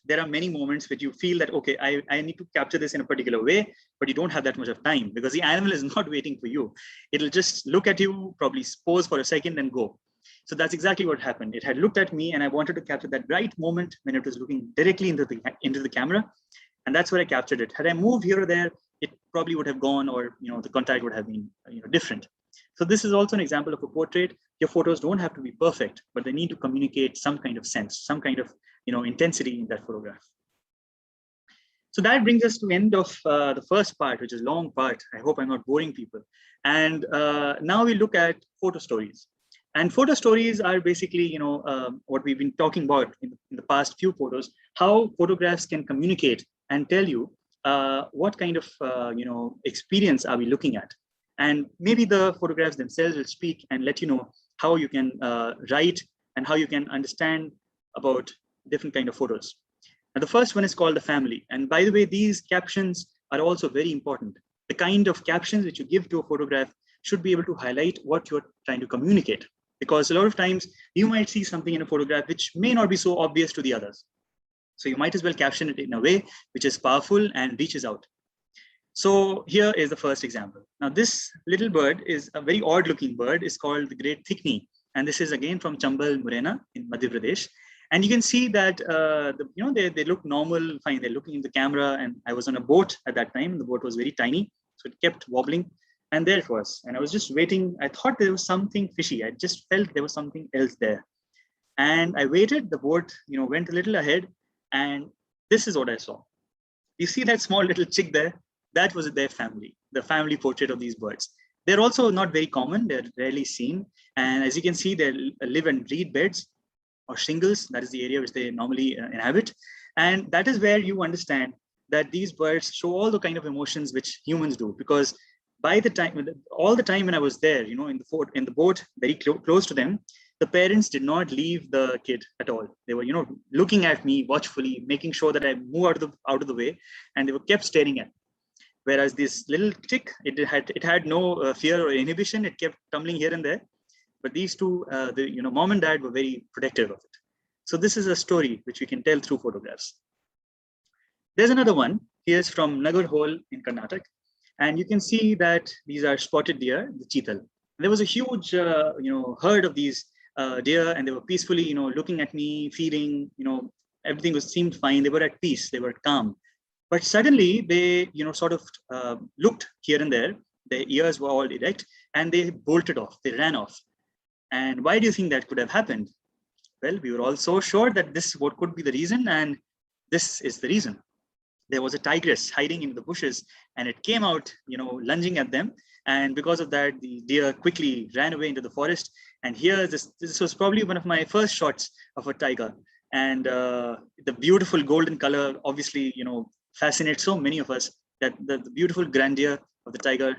there are many moments which you feel that, okay, I need to capture this in a particular way, but you don't have that much of time because the animal is not waiting for you. It'll just look at you, probably pose for a second and go. So that's exactly what happened. It had looked at me and I wanted to capture that right moment when it was looking directly into the camera. And that's where I captured it. Had I moved here or there, it probably would have gone, or the contact would have been different. So this is also an example of a portrait. Your photos don't have to be perfect, but they need to communicate some kind of sense, some kind of intensity in that photograph. So that brings us to the end of the first part, which is long part. I hope I'm not boring people. And now we look at photo stories. And photo stories are basically, what we've been talking about in the past few photos, how photographs can communicate and tell you what kind of, experience are we looking at. And maybe the photographs themselves will speak and let you know how you can write and how you can understand about different kind of photos. And the first one is called the family. And by the way, these captions are also very important. The kind of captions which you give to a photograph should be able to highlight what you're trying to communicate. Because a lot of times you might see something in a photograph which may not be so obvious to the others. So you might as well caption it in a way which is powerful and reaches out. So here is the first example. Now this little bird is a very odd looking bird. It's called the great thickney. And this is again from Chambal, Morena in Madhya Pradesh. And you can see that, they look normal, fine. They're looking in the camera, and I was on a boat at that time. The boat was very tiny, so it kept wobbling. And there it was. And I was just waiting. I thought there was something fishy. I just felt there was something else there. And I waited. The boat, went a little ahead. And this is what I saw. You see that small little chick there? That was their family, the family portrait of these birds. They're also not very common. They're rarely seen. And as you can see, they live in reed beds or shingles. That is the area which they normally inhabit. And that is where you understand that these birds show all the kind of emotions which humans do. Because by the time, all the time when I was there, in the boat, very close to them, the parents did not leave the kid at all. They were, looking at me watchfully, making sure that I move out of the way, and they were kept staring at me. Whereas this little chick, it had no fear or inhibition. It kept tumbling here and there. But these two, mom and dad were very protective of it. So this is a story which we can tell through photographs. There's another one. Here's from Nagarhole in Karnataka. And you can see that these are spotted deer, the cheetal. There was a huge, herd of these deer, and they were peacefully, looking at me, feeding, everything seemed fine. They were at peace. They were calm. But suddenly they, sort of looked here and there. Their ears were all erect, and they bolted off. They ran off. And why do you think that could have happened? Well, we were all so sure that this what could be the reason, and this is the reason. There was a tigress hiding in the bushes, and it came out, lunging at them. And because of that, the deer quickly ran away into the forest. And here, this was probably one of my first shots of a tiger. And the beautiful golden color, obviously, fascinates so many of us, that the beautiful grandeur of the tiger,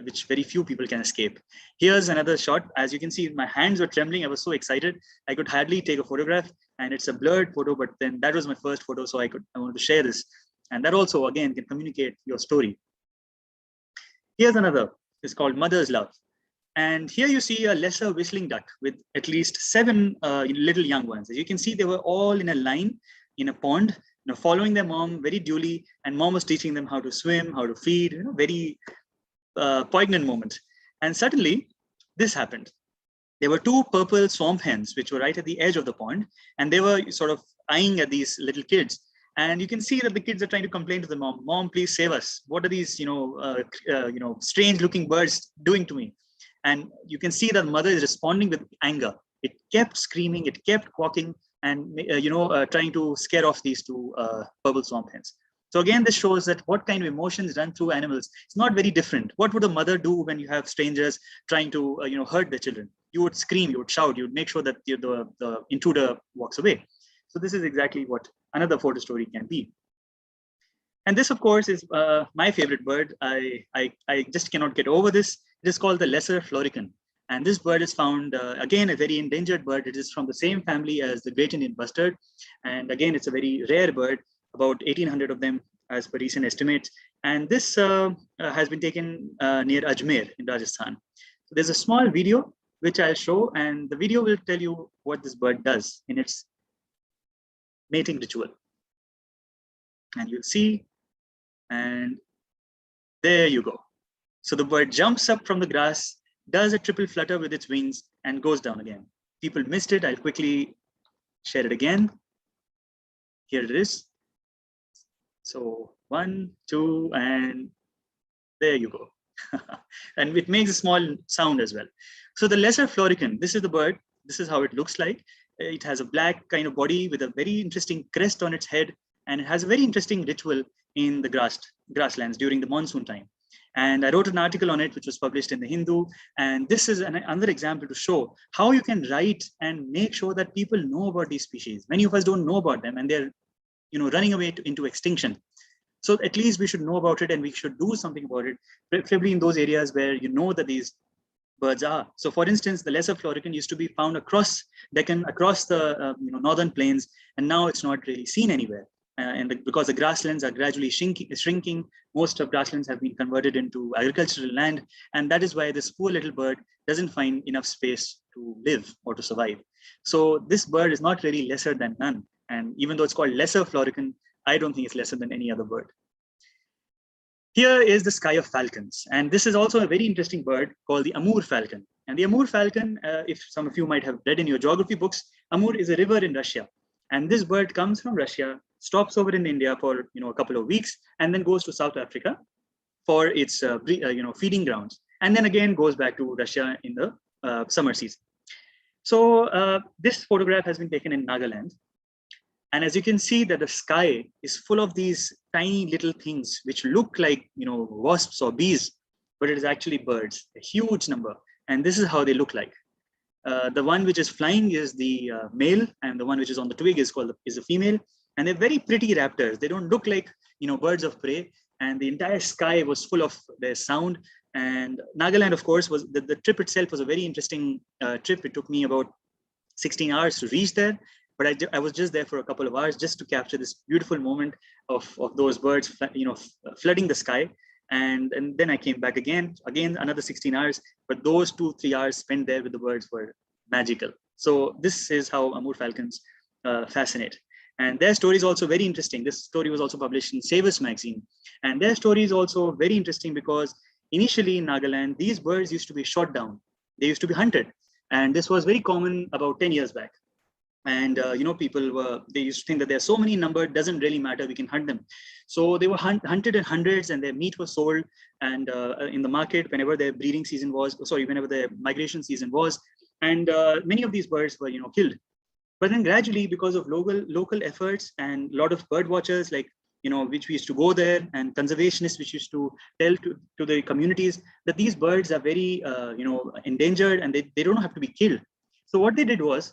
which very few people can escape. Here's another shot. As you can see, my hands were trembling. I was so excited. I could hardly take a photograph, and it's a blurred photo, but then that was my first photo. So I wanted to share this. And that also, again, can communicate your story. Here's another. It's called Mother's Love. And here you see a lesser whistling duck with at least 7 little young ones. As you can see, they were all in a line in a pond, following their mom very duly. And mom was teaching them how to swim, how to feed, very poignant moment. And suddenly this happened. there were two purple swamp hens, which were right at the edge of the pond, and they were sort of eyeing at these little kids. And you can see that the kids are trying to complain to the mom, "Mom, please save us. What are these, strange-looking birds doing to me?" And you can see that the mother is responding with anger. It kept screaming, it kept quacking, and trying to scare off these two purple swamp hens. So again, this shows that what kind of emotions run through animals. It's not very different. What would a mother do when you have strangers trying to hurt their children? You would scream, you would shout, you would make sure that the intruder walks away. So this is exactly what another photo story can be. And this, of course, is my favorite bird. I just cannot get over this. It is called the lesser florican. And this bird is found, again, a very endangered bird. It is from the same family as the great Indian bustard. And again, it's a very rare bird, about 1,800 of them as per recent estimates. And this has been taken near Ajmer in Rajasthan. So there's a small video which I'll show, and the video will tell you what this bird does in its mating ritual. And you'll see, and there you go. So the bird jumps up from the grass, does a triple flutter with its wings, and goes down again. People missed it. I'll quickly share it again. Here it is. So 1, 2, and there you go. And it makes a small sound as well. So the lesser florican, this is the bird. This is how it looks like. It has a black kind of body with a very interesting crest on its head, and it has a very interesting ritual in the grasslands during the monsoon time. And I wrote an article on it, which was published in the Hindu. And this is another example to show how you can write and make sure that people know about these species. Many of us don't know about them, and they're running away into extinction. So at least we should know about it, and we should do something about it, preferably in those areas where you know that these birds are. So for instance, the lesser florican used to be found across Deccan, across the northern plains, and now it's not really seen anywhere. Because the grasslands are gradually shrinking, most of grasslands have been converted into agricultural land, and that is why this poor little bird doesn't find enough space to live or to survive. So this bird is not really lesser than none. And even though it's called lesser florican, I don't think it's lesser than any other bird. Here is the sky of falcons. And this is also a very interesting bird called the Amur Falcon. And the Amur Falcon, if some of you might have read in your geography books, Amur is a river in Russia. And this bird comes from Russia, stops over in India for a couple of weeks, and then goes to South Africa for its feeding grounds, and then again goes back to Russia in the summer season. So this photograph has been taken in Nagaland. And as you can see that the sky is full of these tiny little things which look like wasps or bees, but it is actually birds, a huge number. And this is how they look like. The one which is flying is the male, and the one which is on the twig is a female. And they're very pretty raptors. They don't look like birds of prey. And the entire sky was full of their sound. And Nagaland, of course, was the trip itself was a very interesting trip. It took me about 16 hours to reach there. But I was just there for a couple of hours just to capture this beautiful moment of those birds, flooding the sky. And then I came back again another 16 hours. But those 2-3 hours spent there with the birds were magical. So this is how Amur falcons fascinate. And their story is also very interesting. This story was also published in Savers magazine. And their story is also very interesting because initially in Nagaland, these birds used to be shot down. They used to be hunted. And this was very common about 10 years back. And they used to think that there are so many number, doesn't really matter, we can hunt them. So they were hunted in hundreds, and their meat was sold and in the market whenever their breeding season was, whenever their migration season was. And many of these birds were killed. But then gradually, because of local efforts and a lot of bird watchers, which we used to go there, and conservationists which used to tell to the communities that these birds are very endangered and they don't have to be killed. So what they did was,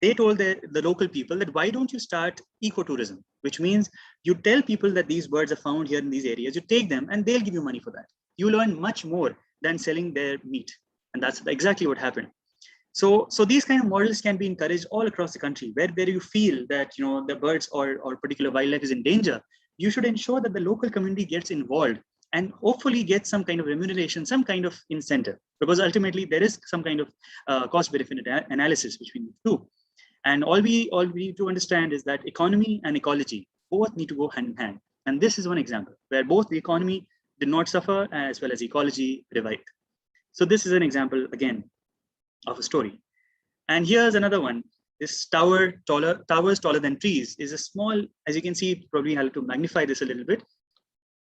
they told the local people that why don't you start ecotourism, which means you tell people that these birds are found here in these areas, you take them and they'll give you money for that. You learn much more than selling their meat. And that's exactly what happened. So these kind of models can be encouraged all across the country, where you feel that the birds or particular wildlife is in danger. You should ensure that the local community gets involved and hopefully get some kind of remuneration, some kind of incentive, because ultimately there is some kind of cost-benefit analysis which we need to do. And all we need to understand is that economy and ecology both need to go hand in hand. And this is one example where both the economy did not suffer as well as ecology revived. So this is an example again. of a story. And here's another one. This towers taller than trees is a small, as you can see, probably have to magnify this a little bit.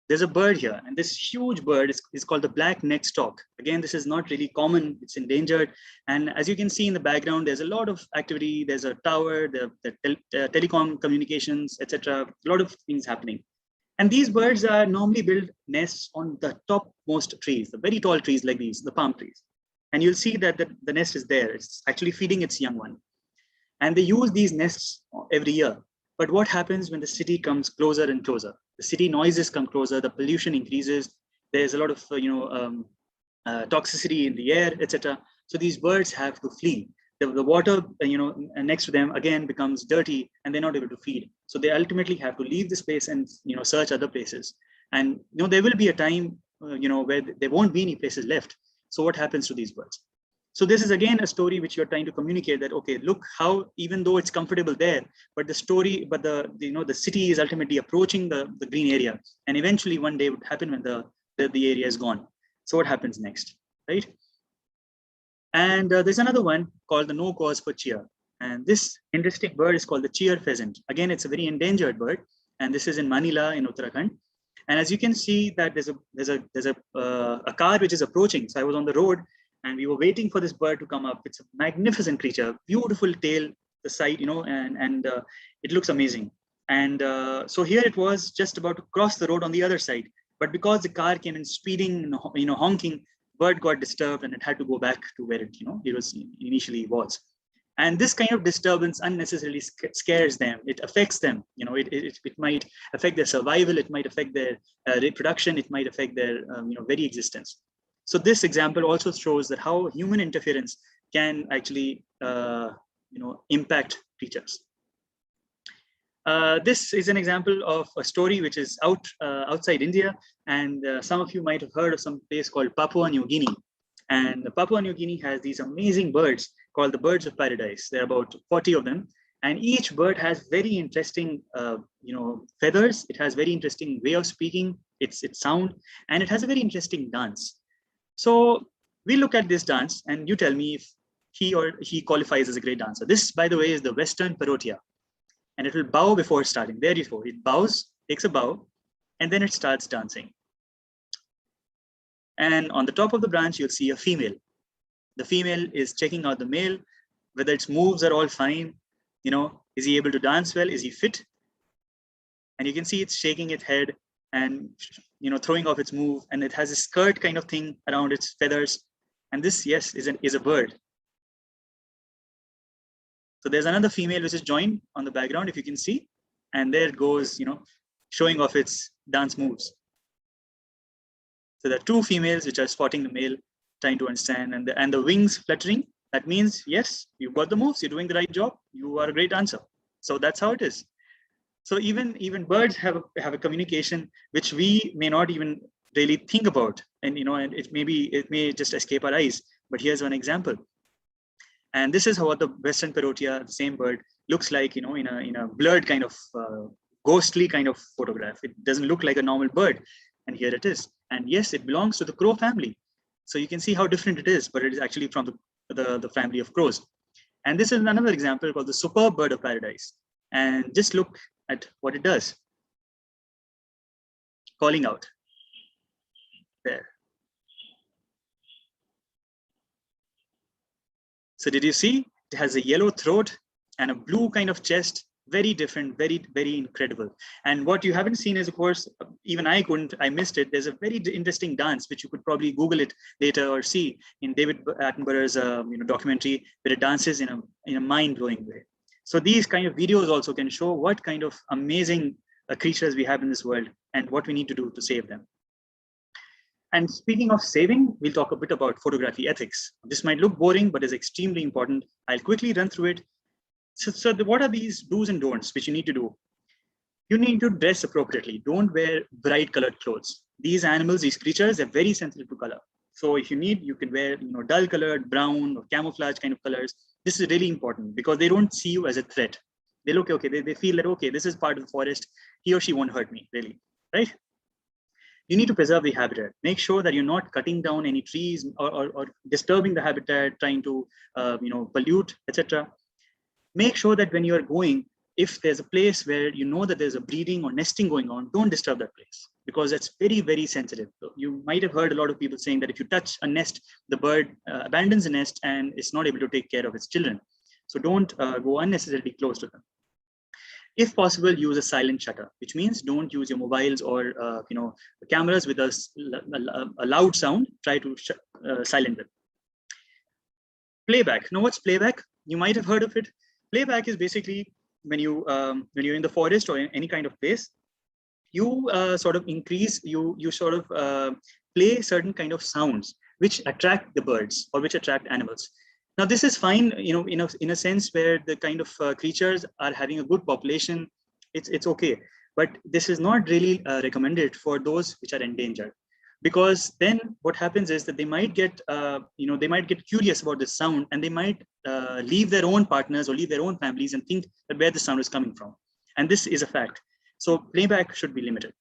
There's a bird here, and this huge bird is called the black-necked stork. Again, this is not really common, it's endangered. And as you can see in the background, there's a lot of activity. There's a tower, the telecom communications, etc. A lot of things happening. And these birds are normally build nests on the topmost trees, the very tall trees like these, the palm trees. And you'll see that the nest is there. It's actually feeding its young one. And they use these nests every year. But what happens when the city comes closer and closer? The city noises come closer, the pollution increases. There's a lot of toxicity in the air, etc. So these birds have to flee. The water, next to them again becomes dirty, and they're not able to feed. So they ultimately have to leave the space and search other places. And there will be a time where there won't be any places left. So what happens to these birds? So this is again a story which you're trying to communicate that, okay, look how, even though it's comfortable there, but the city is ultimately approaching the green area, and eventually one day would happen when the area is gone. So what happens next, right? And there's another one called the no cause for cheer. And this interesting bird is called the cheer pheasant. Again, it's a very endangered bird, and this is in Manila in Uttarakhand. And as you can see that there's a car which is approaching. So I was on the road, and we were waiting for this bird to come up. It's a magnificent creature, beautiful tail, the sight, and it looks amazing. And so here it was just about to cross the road on the other side. But because the car came in speeding, honking, bird got disturbed and it had to go back to where it initially was. And this kind of disturbance unnecessarily scares them. It affects them. It might affect their survival. It might affect their reproduction. It might affect their very existence. So this example also shows that how human interference can actually impact creatures. This is an example of a story which is outside India, and some of you might have heard of some place called Papua New Guinea. And Papua New Guinea has these amazing birds called the birds of paradise. There are about 40 of them, and each bird has very interesting feathers. It has very interesting way of speaking, its sound, and it has a very interesting dance. So we look at this dance, and you tell me if he or she qualifies as a great dancer. This, by the way, is the Western Parotia. And it will bow before starting. There you go. It bows, takes a bow, and then it starts dancing. And on the top of the branch, you'll see a female. The female is checking out the male, whether its moves are all fine. Is he able to dance well? Is he fit? And you can see it's shaking its head and throwing off its move, and it has a skirt kind of thing around its feathers. And this, yes, is a bird. So there's another female which is joined on the background, if you can see, and there it goes, showing off its dance moves. So there are two females which are spotting the male, trying to understand, and the wings fluttering. That means, yes, you've got the moves, you're doing the right job, you are a great dancer. So that's how it is. So even birds have a communication which we may not even really think about, and and it may just escape our eyes. But here's one example. And this is how the Western Parotia, the same bird, looks like, in a blurred kind of ghostly kind of photograph. It doesn't look like a normal bird. And here it is. And yes, it belongs to the crow family. So you can see how different it is, but it is actually from the family of crows. And this is another example called the superb bird of paradise. And just look at what it does. Calling out. There. So did you see? It has a yellow throat and a blue kind of chest. Very different, very, very incredible. And what you haven't seen is, of course, even I missed it. There's a very interesting dance, which you could probably Google it later or see in David Attenborough's documentary, where it dances in a mind-blowing way. So these kind of videos also can show what kind of amazing creatures we have in this world and what we need to do to save them. And speaking of saving, we'll talk a bit about photography ethics. This might look boring, but is extremely important. I'll quickly run through it. So what are these do's and don'ts which you need to do? You need to dress appropriately. Don't wear bright colored clothes. These animals, these creatures, are very sensitive to color. So if you need, you can wear dull colored, brown or camouflage kind of colors. This is really important because they don't see you as a threat. They look, okay, they feel that, okay, this is part of the forest. He or she won't hurt me, really, right? you need to preserve the habitat. Make sure that you're not cutting down any trees or disturbing the habitat, trying to pollute, etc. Make sure that when you are going, if there's a place where you know that there's a breeding or nesting going on, don't disturb that place, because that's very, very sensitive. So you might have heard a lot of people saying that if you touch a nest, the bird abandons the nest and is not able to take care of its children. So don't go unnecessarily close to them. If possible, use a silent shutter, which means don't use your mobiles or cameras with a loud sound. Try to silent them. Playback. Now, what's playback? You might have heard of it. Playback is basically when you're in the forest or in any kind of place, you sort of increase, you sort of play certain kind of sounds which attract the birds or which attract animals. Now, this is fine, in a sense where the kind of creatures are having a good population, it's okay. But this is not really recommended for those which are endangered, because then what happens is that they might get, they might get curious about the sound, and they might leave their own partners or leave their own families and think that where the sound is coming from. And this is a fact. So playback should be limited.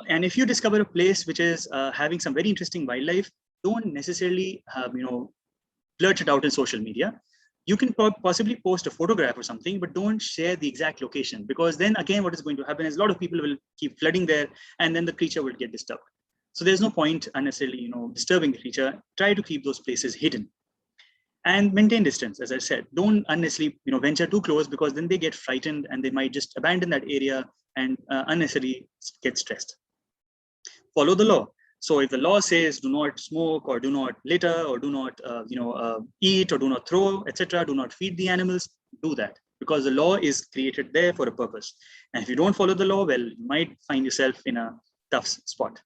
And if you discover a place which is having some very interesting wildlife, don't necessarily blurt it out in social media. You can possibly post a photograph or something, but don't share the exact location, because then again, what is going to happen is a lot of people will keep flooding there, and then the creature will get disturbed. So there's no point unnecessarily, disturbing the creature. Try to keep those places hidden, and maintain distance. As I said, don't unnecessarily, venture too close, because then they get frightened and they might just abandon that area and unnecessarily get stressed. Follow the law. So if the law says do not smoke or do not litter or do not eat or do not throw, etc., do not feed the animals, do that, because the law is created there for a purpose. And if you don't follow the law, well, you might find yourself in a tough spot.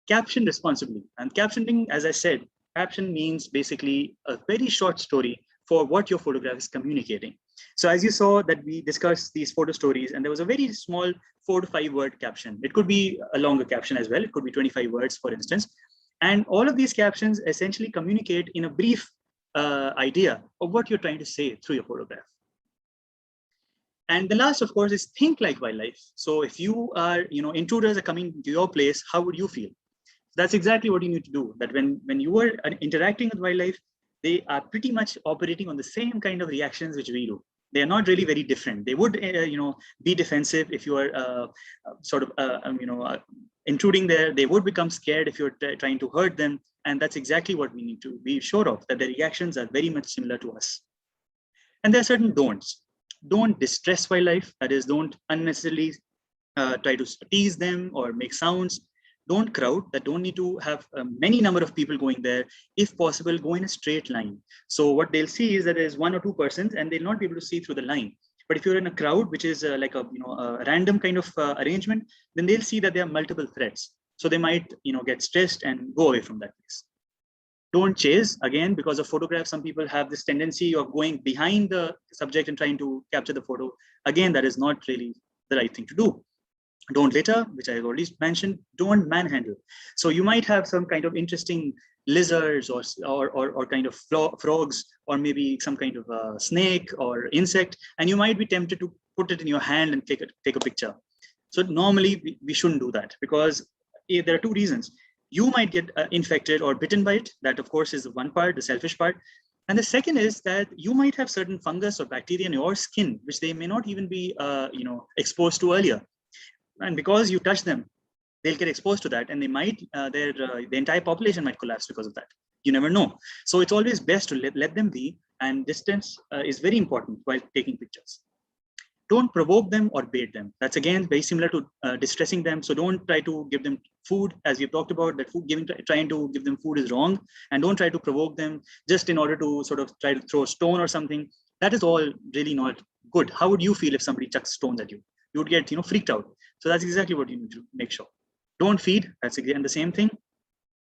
Caption responsibly. And captioning, as I said, caption means basically a very short story for what your photograph is communicating. So as you saw that we discussed these photo stories, and there was a very small 4 to 5 word caption. It could be a longer caption as well. It could be 25 words, for instance. And all of these captions essentially communicate in a brief idea of what you're trying to say through your photograph. And the last, of course, is think like wildlife. So if you are, intruders are coming to your place, how would you feel? That's exactly what you need to do. That when you are interacting with wildlife, they are pretty much operating on the same kind of reactions which we do. They are not really very different. They would, be defensive if you are intruding there. They would become scared if you're trying to hurt them. And that's exactly what we need to be sure of, that the reactions are very much similar to us. And there are certain don'ts. Don't distress wildlife. That is, don't unnecessarily try to tease them or make sounds. Don't crowd. That don't need to have many number of people going there. If possible, go in a straight line. So what they'll see is that there's 1 or 2 persons, and they'll not be able to see through the line. But if you're in a crowd, which is like a random kind of arrangement, then they'll see that there are multiple threats. So they might get stressed and go away from that place. Don't chase. Again, because of photographs, some people have this tendency of going behind the subject and trying to capture the photo. Again, that is not really the right thing to do. Don't litter, which I've already mentioned. Don't manhandle. So you might have some kind of interesting lizards or kind of frogs, or maybe some kind of snake or insect, and you might be tempted to put it in your hand and take a picture. So normally we shouldn't do that, because there are 2 reasons. You might get infected or bitten by it. That, of course, is the one part, the selfish part. And the second is that you might have certain fungus or bacteria in your skin, which they may not even be exposed to earlier. And because you touch them, they'll get exposed to that, and they might the entire population might collapse because of that. You never know. So it's always best to let them be, and distance is very important while taking pictures. Don't provoke them or bait them. That's again very similar to distressing them. So don't try to give them food, as we've talked about. That trying to give them food is wrong, and don't try to provoke them just in order to sort of try to throw a stone or something. That is all really not good. How would you feel if somebody chucks stones at you? You would get freaked out. So that's exactly what you need to make sure. Don't feed. That's again the same thing.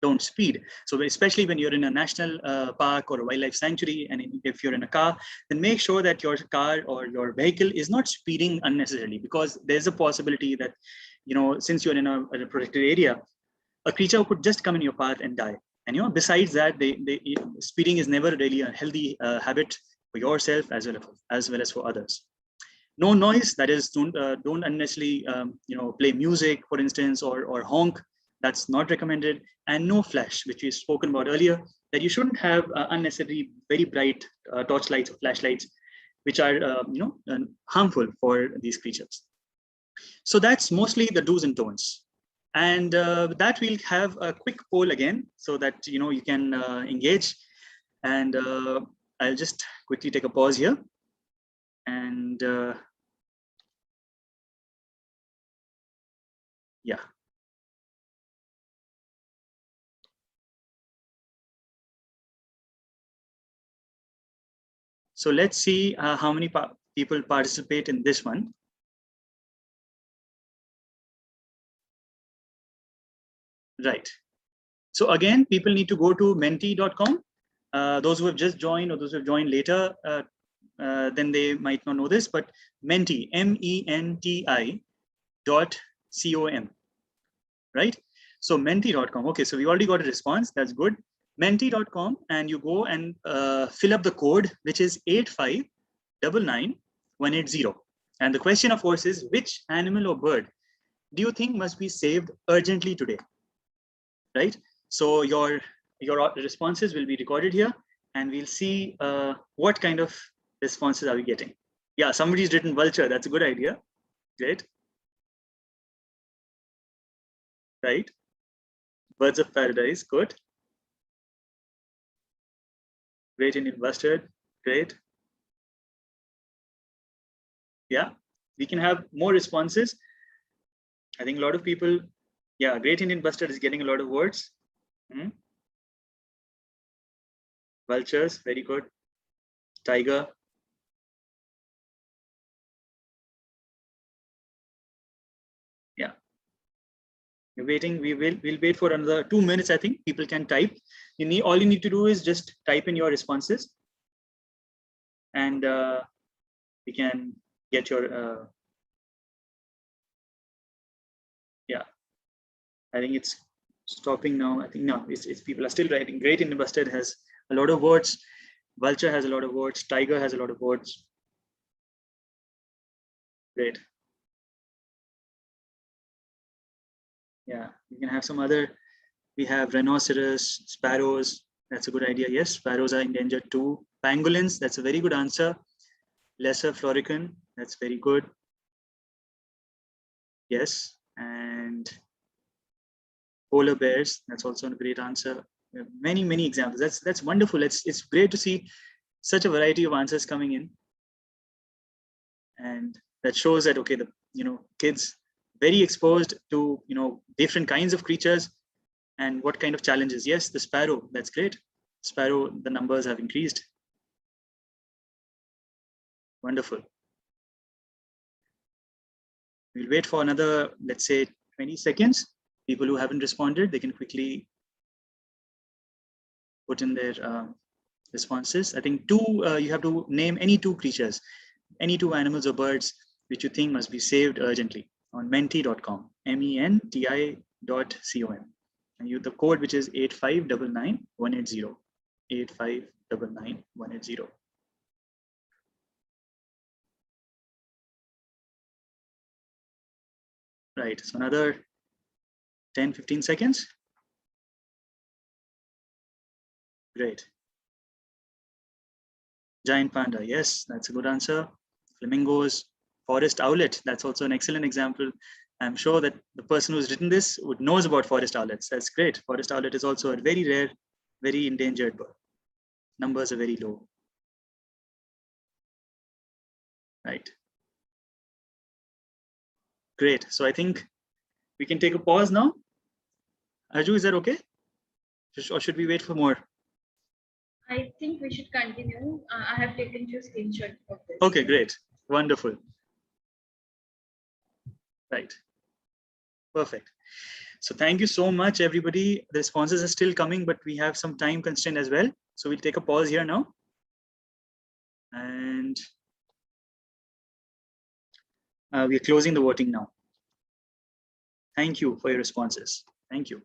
Don't speed. So especially when you're in a national park or a wildlife sanctuary, and if you're in a car, then make sure that your car or your vehicle is not speeding unnecessarily, because there's a possibility that, since you're in a protected area, a creature could just come in your path and die. And besides that, speeding is never really a healthy habit for yourself as well as for others. No noise, that is, don't unnecessarily play music, for instance, or honk. That's not recommended. And no flash, which we've spoken about earlier, that you shouldn't have unnecessary very bright torchlights or flashlights, which are harmful for these creatures. So that's mostly the do's and don'ts. And that we'll have a quick poll again, so that you can engage. And I'll just quickly take a pause here. And yeah. So let's see how many people participate in this one. Right. So again, people need to go to menti.com. Those who have just joined or those who have joined later, then they might not know this, but menti, menti.com, right? So menti.com. Okay, so we already got a response. That's good. Menti.com, and you go and fill up the code, which is 8599180. And the question, of course, is which animal or bird do you think must be saved urgently today? Right? So your responses will be recorded here, and we'll see what kind of responses are we getting. Yeah, somebody's written vulture. That's a good idea. Great. Right. Birds of paradise. Good. Great Indian bustard. Great. Yeah, we can have more responses. I think a lot of people, yeah, Great Indian bustard is getting a lot of words. Vultures, very good. Tiger. Yeah. We're waiting. We'll wait for another 2 minutes. I think people can type. All you need to do is just type in your responses, and we can get your yeah. I think it's stopping now. I think no, it's people are still writing. Great Indian bustard has a lot of words. Vulture has a lot of words. Tiger has a lot of words. Great. Yeah, you can have some other. We have rhinoceros, sparrows. That's a good idea. Yes, sparrows are endangered too. Pangolins. That's a very good answer. Lesser florican. That's very good. Yes, and polar bears. That's also a great answer. We have many examples. That's wonderful. It's great to see such a variety of answers coming in, and that shows that okay, the kids very exposed to different kinds of creatures and what kind of challenges. Yes, the sparrow. That's great. Sparrow. The numbers have increased. Wonderful. We'll wait for another, let's say, 20 seconds. People who haven't responded, they can quickly put in their responses. I think you have to name any two creatures, any two animals or birds which you think must be saved urgently on menti.com, menti.com. And use the code, which is 8599180, 8599180. Right, so another 10-15 seconds. Great. Giant panda, yes, that's a good answer. Flamingos, forest owlet, that's also an excellent example. I'm sure that the person who's written this knows about forest owlets. That's great. Forest owlet is also a very rare, very endangered bird. Numbers are very low. Right. Great. So I think we can take a pause now. Arju, is that okay? Or should we wait for more? I think we should continue. I have taken few screenshots of this. Okay, great. Wonderful. Right. Perfect. So thank you so much, everybody. The responses are still coming, but we have some time constraint as well. So we'll take a pause here now. And we are closing the voting now. Thank you for your responses. Thank you.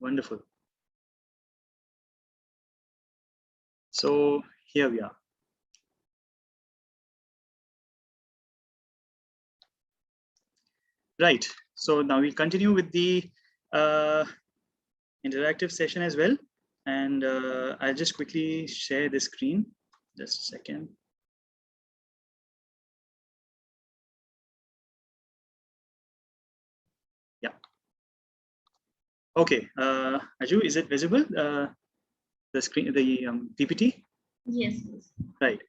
Wonderful. So here we are. Right. So now we'll continue with the interactive session as well. And I'll just quickly share the screen. Just a second. Yeah. Okay. Aju, is it visible? The screen, the PPT? Yes. Yes. Right.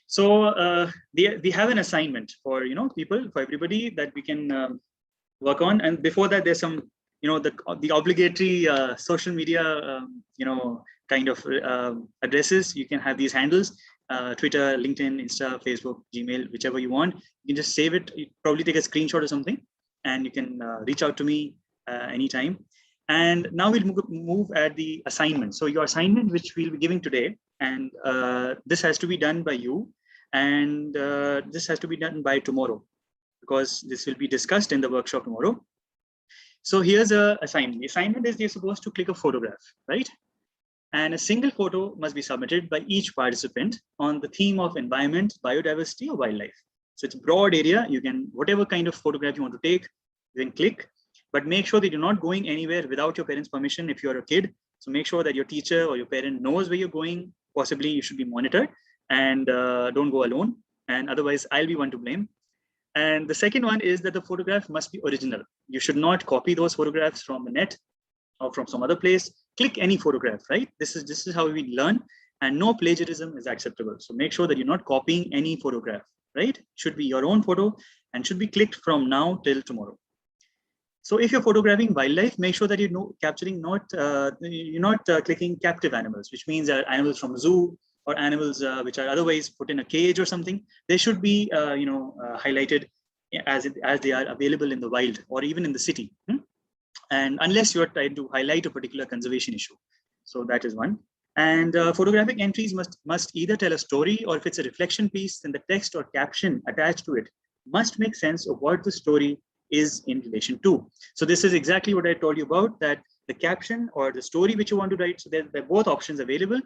So we have an assignment for people, for everybody that we can work on. And before that, there's some the obligatory social media kind of addresses. You can have these handles: Twitter, LinkedIn, Insta, Facebook, Gmail, whichever you want. You can just save it. You probably take a screenshot or something, and you can reach out to me anytime. And now we'll move at the assignment. So your assignment, which we'll be giving today, and this has to be done by you, and this has to be done by tomorrow, because this will be discussed in the workshop tomorrow. So here's a assignment. The assignment is you're supposed to click a photograph, right? And a single photo must be submitted by each participant on the theme of environment, biodiversity, or wildlife. So it's a broad area. You can, whatever kind of photograph you want to take, you can click, but make sure that you're not going anywhere without your parents' permission if you're a kid. So make sure that your teacher or your parent knows where you're going. Possibly you should be monitored, and don't go alone. And otherwise I'll be one to blame. And the second one is that the photograph must be original. You should not copy those photographs from the net or from some other place. Click any photograph, right? This is how we learn, and no plagiarism is acceptable. So make sure that you're not copying any photograph, right? It should be your own photo and should be clicked from now till tomorrow. So if you're photographing wildlife, make sure that you're capturing you're not clicking captive animals, which means animals from zoo or animals which are otherwise put in a cage or something. They should be highlighted as they are available in the wild or even in the city. And unless you're trying to highlight a particular conservation issue. So that is one. And photographic entries must either tell a story, or if it's a reflection piece, then the text or caption attached to it must make sense of what the story is in relation to. So this is exactly what I told you about, that the caption or the story which you want to write. So there are both options available.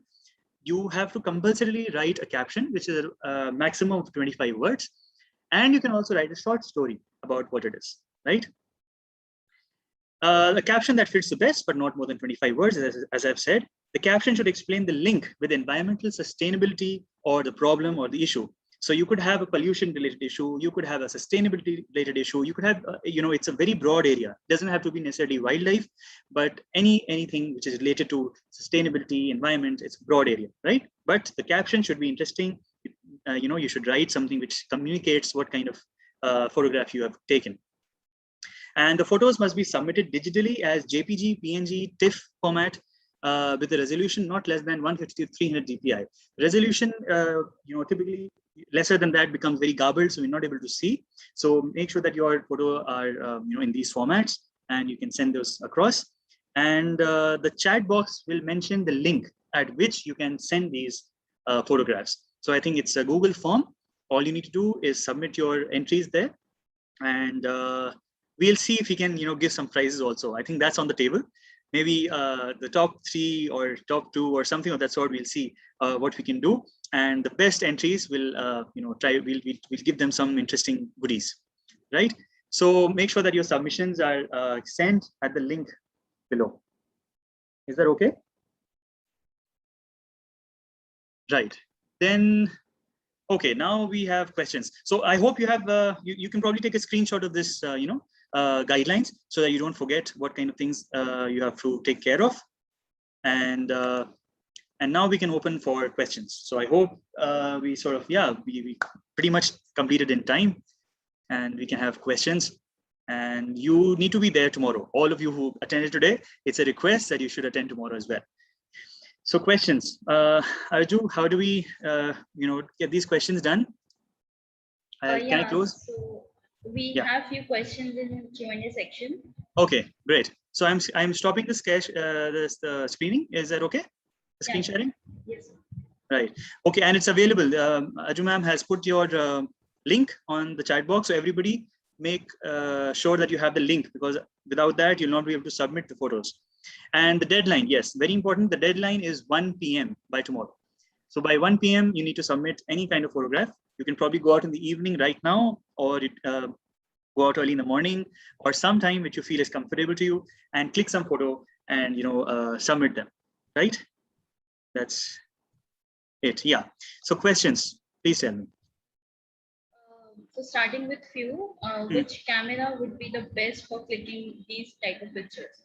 You have to compulsorily write a caption, which is a maximum of 25 words. And you can also write a short story about what it is, right? The caption that fits the best, but not more than 25 words, as I've said. The caption should explain the link with environmental sustainability or the problem or the issue. So you could have a pollution related issue, you could have a sustainability related issue, you could have, it's a very broad area. It doesn't have to be necessarily wildlife, but anything which is related to sustainability, environment, it's a broad area, right? But the caption should be interesting. You should write something which communicates what kind of photograph you have taken. And the photos must be submitted digitally as JPG, PNG, TIFF format with a resolution not less than 150 to 300 dpi. Resolution, typically lesser than that becomes very garbled, so we're not able to see. So make sure that your photo are in these formats, and you can send those across. And the chat box will mention the link at which you can send these photographs. So I think it's a Google form. All you need to do is submit your entries there, and we'll see if we can give some prizes also. I think that's on the table. Maybe the top 3 or top 2 or something of that sort. We'll see what we can do, and the best entries will we'll give them some interesting goodies, right? So make sure that your submissions are sent at the link below. Is that okay? Right. Then okay, now we have questions. So I hope you have you can probably take a screenshot of this guidelines, so that you don't forget what kind of things you have to take care of. And now we can open for questions. So I hope we sort of, we pretty much completed in time, and we can have questions. And you need to be there tomorrow. All of you who attended today, it's a request that you should attend tomorrow as well. So questions, Arju, how do we, get these questions done? Can I close? So we have few questions in Q&A section. Okay, great. So I'm stopping the sketch, the screening. Is that okay? The screen sharing? Yes. Right. Okay, and it's available. Arju ma'am has put your link on the chat box, so everybody make sure that you have the link, because without that you'll not be able to submit the photos. And the deadline, yes, very important. The deadline is 1 p.m. by tomorrow. So by 1 p.m. you need to submit any kind of photograph. You can probably go out in the evening right now, or go out early in the morning or sometime which you feel is comfortable to you, and click some photo and submit them, right? That's it. Yeah. So questions, please tell me. So starting with few, which camera would be the best for clicking these type of pictures?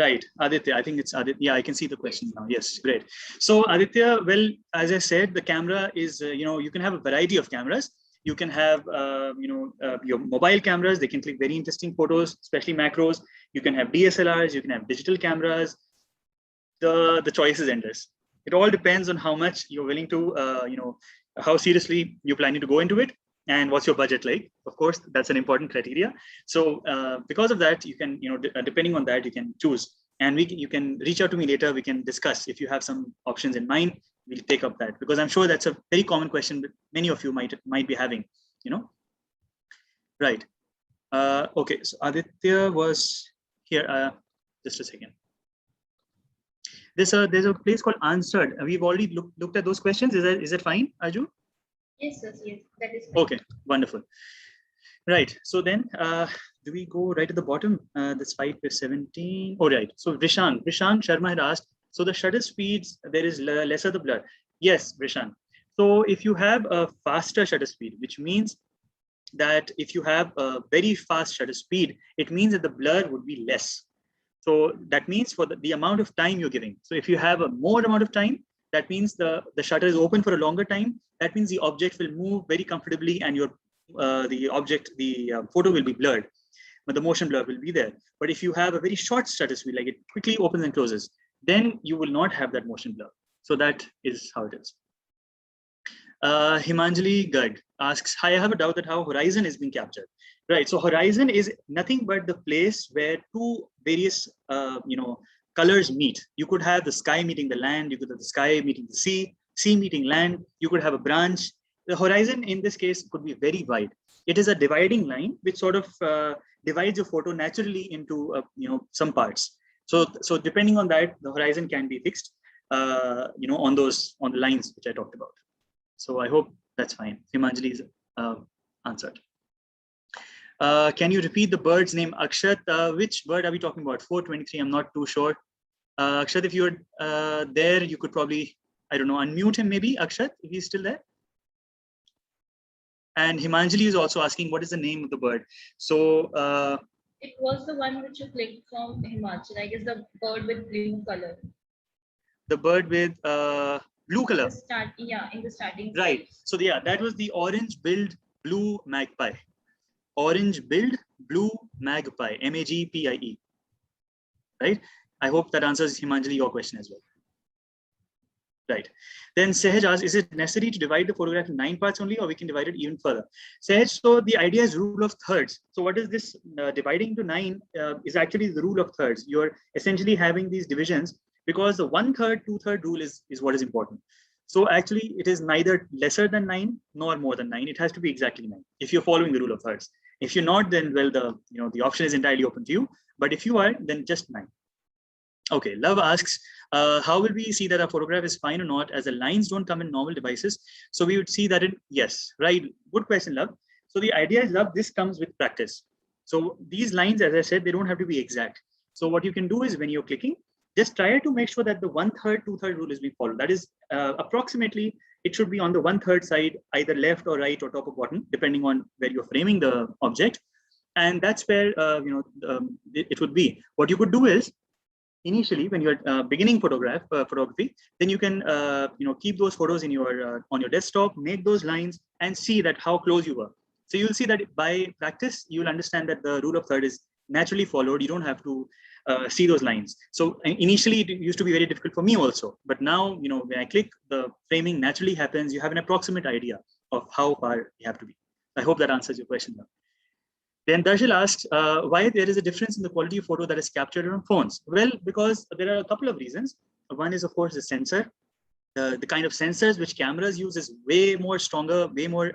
Right, Aditya, I think it's Aditya. Yeah, I can see the question now. Yes, great. So Aditya, well, as I said, the camera is, you can have a variety of cameras. You can have, your mobile cameras. They can click very interesting photos, especially macros. You can have DSLRs. You can have digital cameras. The choice is endless. It all depends on how much you're willing to, how seriously you're planning to go into it, and what's your budget like. Of course, that's an important criteria. So because of that, you can, depending on that, you can choose. And you can reach out to me later. We can discuss if you have some options in mind. We'll take up that, because I'm sure that's a very common question that many of you might be having. Right. Okay. So Aditya was here. Just a second. There's a place called Answered. We've already looked at those questions. Is that fine, Aju? Yes, yes, that is fine. Okay, wonderful. Right. So then, do we go right at the bottom? That's 5:17. Oh, right. So Rishant Sharma had asked, so the shutter speeds, there is lesser the blur. Yes, Rishant. So if you have a faster shutter speed, which means that if you have a very fast shutter speed, it means that the blur would be less. So that means for the amount of time you're giving. So if you have a more amount of time, that means the shutter is open for a longer time. That means the object will move very comfortably, and the photo will be blurred, but the motion blur will be there. But if you have a very short shutter speed, like it quickly opens and closes, then you will not have that motion blur. So that is how it is. Himanjali Garg asks, hi, I have a doubt that how horizon is being captured. Right. So horizon is nothing but the place where two various, colors meet. You could have the sky meeting the land. You could have the sky meeting the sea meeting land. You could have a branch. The horizon in this case could be very wide. It is a dividing line which sort of divides your photo naturally into, some parts. So depending on that, the horizon can be fixed, on the lines which I talked about. So I hope that's fine. Himanjali's answered. Can you repeat the bird's name, Akshat? Which bird are we talking about? 423, I'm not too sure. Akshat, if you're there, you could probably, I don't know, unmute him maybe, Akshat, if he's still there. And Himanjali is also asking, what is the name of the bird? So it was the one which you clicked from Himachal. I guess the bird with blue color. The bird with blue color. In the starting. Right. So yeah, that was the orange-billed blue magpie. Orange-billed blue magpie, MAGPIE. Right. I hope that answers, Himanjali, your question as well. Right. Then Sehaj asks, is it necessary to divide the photograph in 9 parts only, or we can divide it even further? Sehaj, so the idea is rule of thirds. So what is this? Dividing to 9 is actually the rule of thirds. You're essentially having these divisions because the 1/3, 2/3 rule is what is important. So actually, it is neither lesser than 9 nor more than 9. It has to be exactly 9 if you're following the rule of thirds. If you're not, then well, the option is entirely open to you. But if you are, then just 9. Okay, Love asks, how will we see that our photograph is fine or not, as the lines don't come in normal devices? So we would see that yes, right. Good question, Love. So the idea is, Love, this comes with practice. So these lines, as I said, they don't have to be exact. So what you can do is when you're clicking, just try to make sure that the 1/3, 2/3 rule is being followed. That is approximately, it should be on the 1/3 side, either left or right or top or bottom, depending on where you're framing the object. And that's where, it would be. What you could do is, initially, when you're beginning photography, then you can keep those photos in your on your desktop, make those lines, and see that how close you were. So you'll see that by practice, you'll understand that the rule of third is naturally followed. You don't have to see those lines. So initially, it used to be very difficult for me also. But now, when I click, the framing naturally happens. You have an approximate idea of how far you have to be. I hope that answers your question now. Then Darshil asks why there is a difference in the quality of photo that is captured on phones. Well, because there are a couple of reasons. One is, of course, the sensor. The kind of sensors which cameras use is way more stronger, way more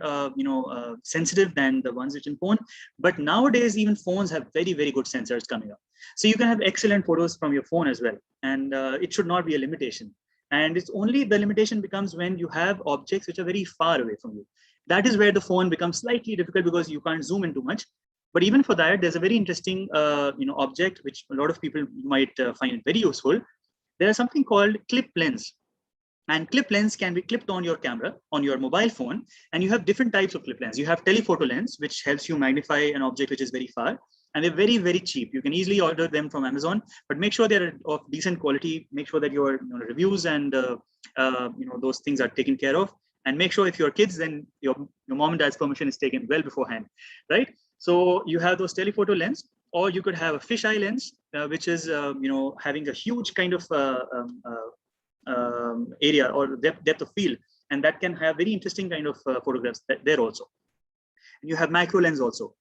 sensitive than the ones which in phone. But nowadays, even phones have very, very good sensors coming up. So you can have excellent photos from your phone as well. And it should not be a limitation. And it's only the limitation becomes when you have objects which are very far away from you. That is where the phone becomes slightly difficult because you can't zoom in too much. But even for that, there's a very interesting object which a lot of people might find very useful. There is something called clip lens. And clip lens can be clipped on your camera, on your mobile phone. And you have different types of clip lens. You have telephoto lens, which helps you magnify an object which is very far. And they're very, very cheap. You can easily order them from Amazon, but make sure they're of decent quality. Make sure that your reviews and those things are taken care of. And make sure if you're kids, then your mom and dad's permission is taken well beforehand, right? So you have those telephoto lens, or you could have a fisheye lens, which is having a huge kind of area or depth of field, and that can have very interesting kind of photographs there also. And you have macro lens also.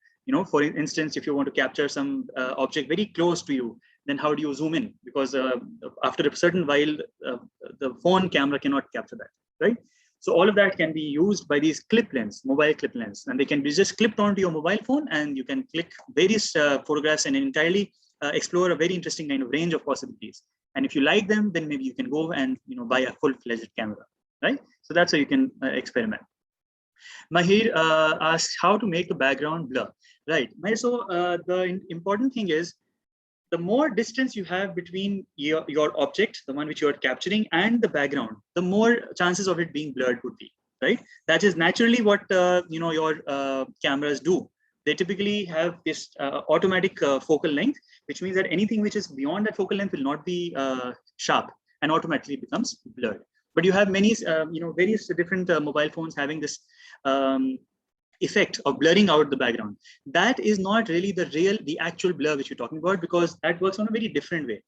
For instance, if you want to capture some object very close to you, then how do you zoom in? Because after a certain while, the phone camera cannot capture that, right? So all of that can be used by these clip lens, mobile clip lens, and they can be just clipped onto your mobile phone, and you can click various photographs and entirely explore a very interesting kind of range of possibilities. And if you like them, then maybe you can go and buy a full-fledged camera, right? So that's how you can experiment. Mahir asks how to make the background blur, right? Mahir, so the important thing is, the more distance you have between your object, the one which you are capturing, and the background, the more chances of it being blurred would be, right? That is naturally what your cameras do. They typically have this automatic focal length, which means that anything which is beyond that focal length will not be sharp and automatically becomes blurred. But you have many, various different mobile phones having this effect of blurring out the background. That is not really the actual blur which you're talking about, because that works on a very different way.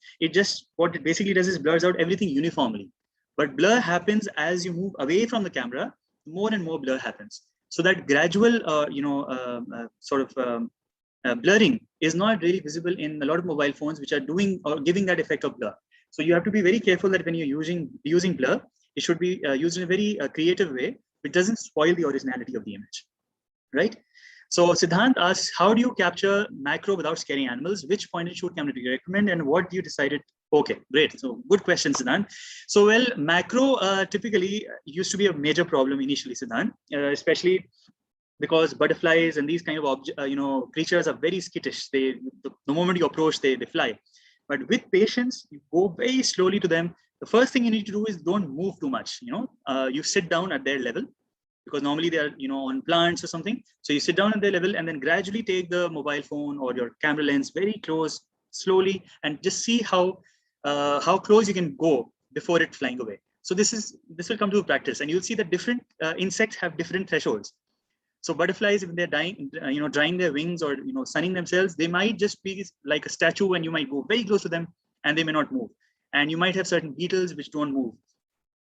What it basically does is blurs out everything uniformly. But blur happens as you move away from the camera, more and more blur happens. So that gradual, blurring is not really visible in a lot of mobile phones which are doing or giving that effect of blur. So you have to be very careful that when you're using blur, it should be used in a very creative way, which doesn't spoil the originality of the image. Right? So Siddhant asks, how do you capture macro without scaring animals? Which point and shoot camera do you recommend, and what do you decided? Okay, great. So good question, Siddhant. So well, macro typically used to be a major problem initially, Siddhant, especially because butterflies and these kind of creatures are very skittish. The moment you approach, they fly. But with patience, you go very slowly to them. The first thing you need to do is don't move too much. You sit down at their level, because normally they are on plants or something. So you sit down at their level and then gradually take the mobile phone or your camera lens very close, slowly, and just see how close you can go before it flying away. So this will come to practice, and you'll see that different insects have different thresholds. So butterflies, when they're dying, drying their wings or sunning themselves, they might just be like a statue, and you might go very close to them and they may not move. And you might have certain beetles which don't move.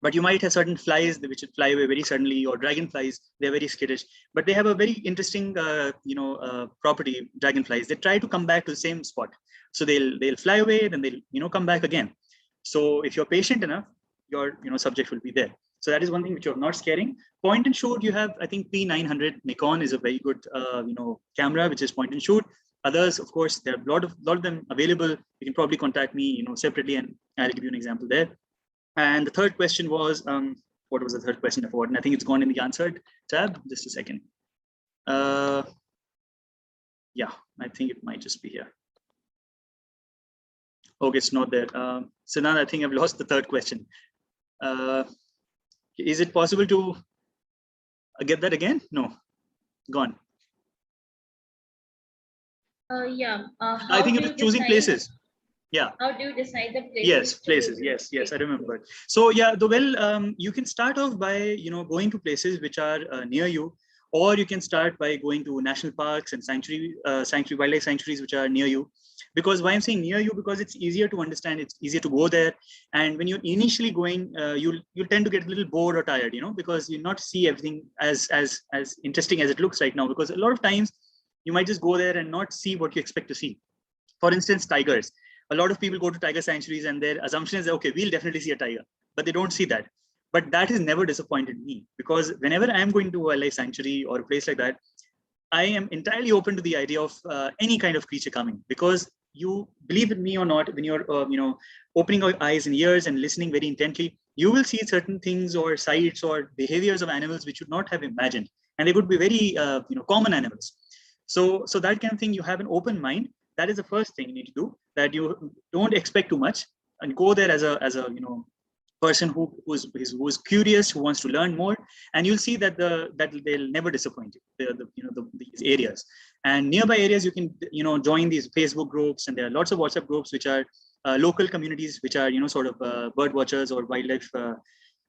But you might have certain flies which fly away very suddenly, or dragonflies, they're very skittish. But they have a very interesting, property, dragonflies. They try to come back to the same spot. So they'll fly away, then they'll, come back again. So if you're patient enough, your, subject will be there. So that is one thing which you're not scaring. Point and shoot, you have, I think P900 Nikon is a very good, camera, which is point and shoot. Others, of course, there are a lot of them available. You can probably contact me, separately, and I'll give you an example there. And the third question was, what was the third question? I forgot, and I think it's gone in the answered tab. Just a second. Yeah, I think it might just be here. Okay, it's not there. Sinan, I think I've lost the third question. Is it possible to get that again? No, gone. Yeah. I think it was choosing places. Yeah. How do you decide the places? Yes, places. Yes, I remember. So yeah, you can start off by going to places which are near you, or you can start by going to national parks and wildlife sanctuaries which are near you. Because why I'm saying near you, because it's easier to understand, it's easier to go there. And when you're initially going, you'll tend to get a little bored or tired, because you not see everything as interesting as it looks right now. Because a lot of times you might just go there and not see what you expect to see. For instance, tigers. A lot of people go to tiger sanctuaries and their assumption is, okay, we'll definitely see a tiger, but they don't see that. But that has never disappointed me, because whenever I'm going to a wildlife sanctuary or a place like that, I am entirely open to the idea of any kind of creature coming, because you believe in me or not, when you're opening your eyes and ears and listening very intently, you will see certain things or sights or behaviors of animals which you would not have imagined, and they would be very common animals. So that kind of thing, you have an open mind. That is the first thing you need to do, that you don't expect too much and go there as a person who's curious, who wants to learn more, and you'll see that they'll never disappoint you. These areas and nearby areas, you can join these Facebook groups, and there are lots of WhatsApp groups which are local communities which are sort of bird watchers or wildlife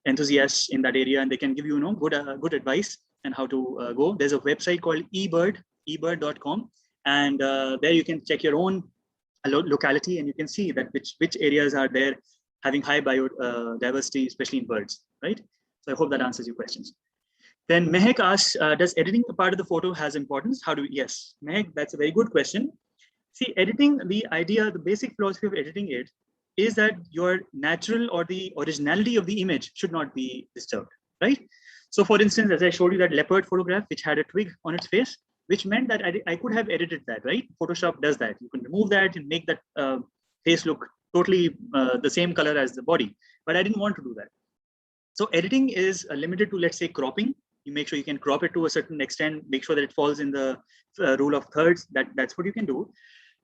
enthusiasts in that area, and they can give you good advice and how to go. There's a website called ebird.com, and there you can check your own locality, and you can see that which areas are there having high biodiversity, especially in birds, right? So I hope that answers your questions. Then Mehek asks, does editing a part of the photo has importance? Yes, Mehek, that's a very good question. See, editing, the basic philosophy of editing it is that your natural or the originality of the image should not be disturbed, right? So for instance, as I showed you that leopard photograph, which had a twig on its face, which meant that I could have edited that, right? Photoshop does that. You can remove that and make that face look totally the same color as the body, but I didn't want to do that. So editing is limited to, let's say, cropping. You make sure you can crop it to a certain extent, make sure that it falls in the rule of thirds. That's what you can do.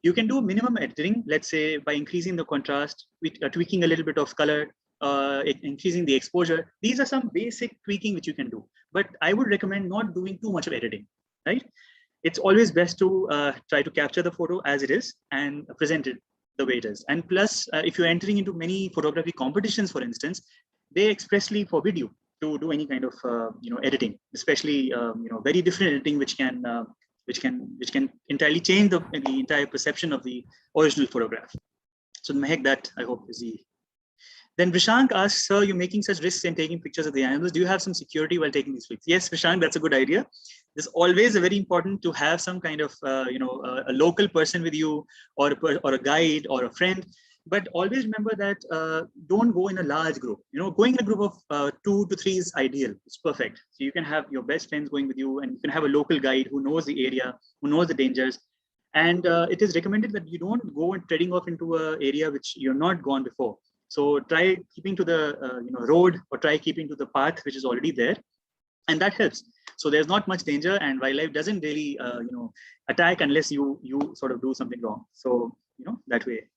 You can do minimum editing, let's say, by increasing the contrast, tweaking a little bit of color, increasing the exposure. These are some basic tweaking which you can do, but I would recommend not doing too much of editing, right? It's always best to try to capture the photo as it is and present it the way it is. And plus, if you're entering into many photography competitions, for instance, they expressly forbid you to do any kind of editing, especially very different editing, which can entirely change the entire perception of the original photograph. So Mehek, that I hope is the. Then Vishank asks, sir, you're making such risks in taking pictures of the animals. Do you have some security while taking these pictures? Yes, Vishank, that's a good idea. It's always very important to have some kind of, a local person with you, or a guide or a friend. But always remember that don't go in a large group. Going in a group of 2 to 3 is ideal. It's perfect. So you can have your best friends going with you, and you can have a local guide who knows the area, who knows the dangers. And it is recommended that you don't go and treading off into an area which you're not gone before. So try keeping to the road, or try keeping to the path which is already there, and that helps. So there's not much danger, and wildlife doesn't really attack unless you sort of do something wrong. So that way.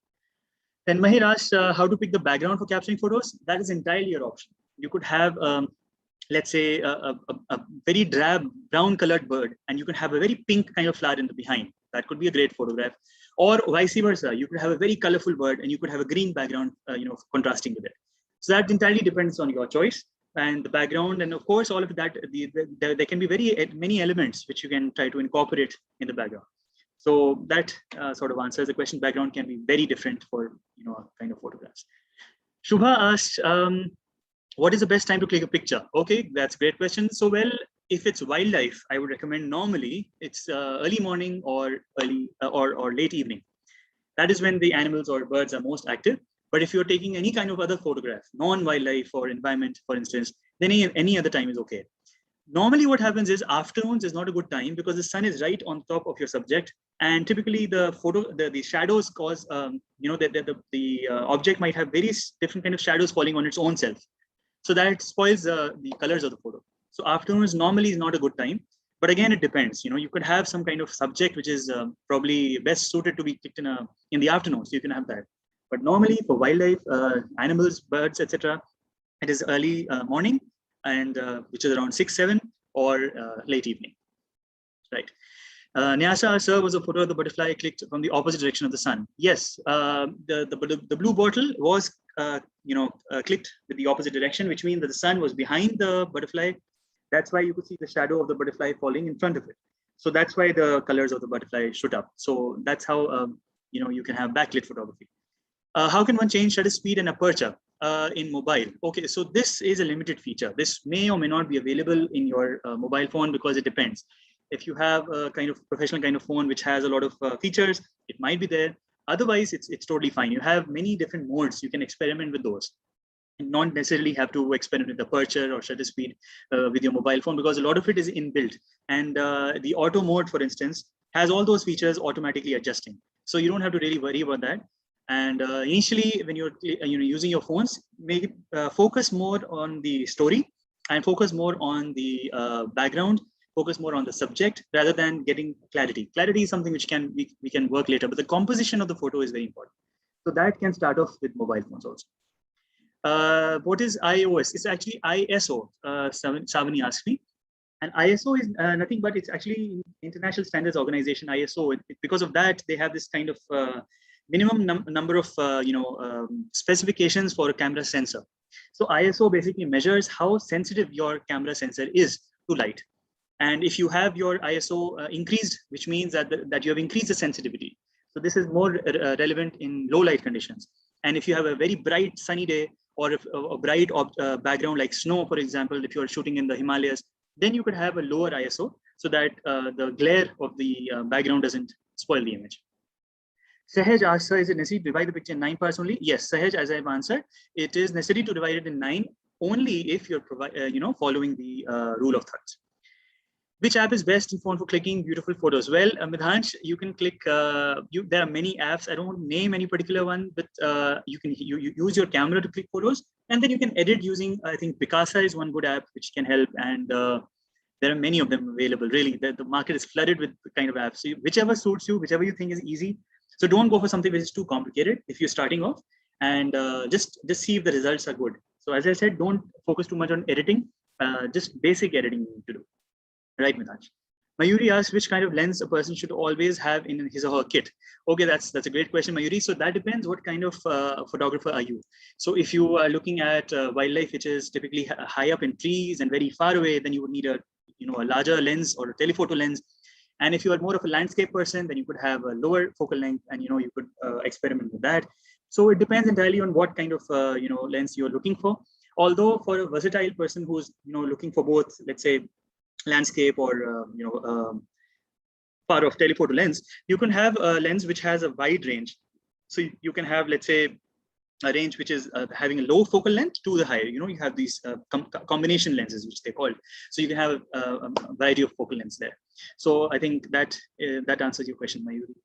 Then Mahir asked how to pick the background for capturing photos. That is entirely your option. You could have, let's say, a very drab brown colored bird, and you can have a very pink kind of flower in the behind. That could be a great photograph. Or vice versa, you could have a very colorful bird and you could have a green background, contrasting with it. So that entirely depends on your choice and the background. And of course, all of that, there can be many elements which you can try to incorporate in the background. So that sort of answers the question. Background can be very different for, kind of photographs. Shubha asked, what is the best time to click a picture? Okay, that's a great question. So, well, if it's wildlife, I would recommend normally it's early morning or early or late evening. That is when the animals or birds are most active. But if you're taking any kind of other photograph, non-wildlife or environment, for instance, then any other time is okay. Normally what happens is afternoons is not a good time because the sun is right on top of your subject. And typically the shadows cause, the object might have various different kind of shadows falling on its own self. So that spoils the colors of the photo. So afternoons normally is not a good time, but again, it depends. You could have some kind of subject which is probably best suited to be clicked in the afternoon. So you can have that. But normally for wildlife, animals, birds, etc., it is early morning, and which is around 6, 7, or late evening, right? Nyasa, sir, was a photo of the butterfly clicked from the opposite direction of the sun. Yes, the blue bottle was clicked with the opposite direction, which means that the sun was behind the butterfly. That's why you could see the shadow of the butterfly falling in front of it. So that's why the colors of the butterfly shoot up. So that's how you can have backlit photography. How can one change shutter speed and aperture in mobile? Okay, so this is a limited feature. This may or may not be available in your mobile phone because it depends. If you have a kind of professional kind of phone which has a lot of features, it might be there. Otherwise, it's totally fine. You have many different modes. You can experiment with those. And not necessarily have to experiment with aperture or shutter speed with your mobile phone, because a lot of it is inbuilt. And the auto mode, for instance, has all those features automatically adjusting. So you don't have to really worry about that. And initially, when you're using your phones, maybe focus more on the story and focus more on the background. focus more on the subject rather than getting clarity. Clarity is something which we can work later, but the composition of the photo is very important. So that can start off with mobile phones also. What is iOS? It's actually ISO. Savani asked me. And ISO is nothing but it's actually International Standards Organization, ISO. Because of that, they have this kind of minimum number of specifications for a camera sensor. So ISO basically measures how sensitive your camera sensor is to light. And if you have your ISO increased, which means that you have increased the sensitivity. So this is more relevant in low light conditions. And if you have a very bright sunny day or a bright background like snow, for example, if you're shooting in the Himalayas, then you could have a lower ISO so that the glare of the background doesn't spoil the image. Sahaj asks, is it necessary to divide the picture in 9 parts only? Yes, Sahaj, as I've answered, it is necessary to divide it in 9 only if you're following the rule of thirds. Which app is best in phone for clicking beautiful photos? Well, Midhansh, you can click. There are many apps. I don't want to name any particular one, but you can use your camera to click photos, and then you can edit using. I think Picasa is one good app which can help, and there are many of them available. Really, the market is flooded with the kind of apps. So whichever suits you, whichever you think is easy. So don't go for something which is too complicated if you're starting off, and just see if the results are good. So as I said, don't focus too much on editing. Just basic editing you need to do. Right, Midhansh. Mayuri asks which kind of lens a person should always have in his or her kit. Okay, that's a great question, Mayuri. So that depends what kind of photographer are you. So if you are looking at wildlife, which is typically high up in trees and very far away, then you would need a larger lens or a telephoto lens. And if you are more of a landscape person, then you could have a lower focal length, and you could experiment with that. So it depends entirely on what kind of lens you're looking for. Although for a versatile person who's looking for both, let's say, landscape or part of telephoto lens, you can have a lens which has a wide range. So you can have, let's say, a range which is having a low focal length to the higher. You have these combination lenses, which they call. So you can have a variety of focal lengths there. So I think that answers your question, Mayuri.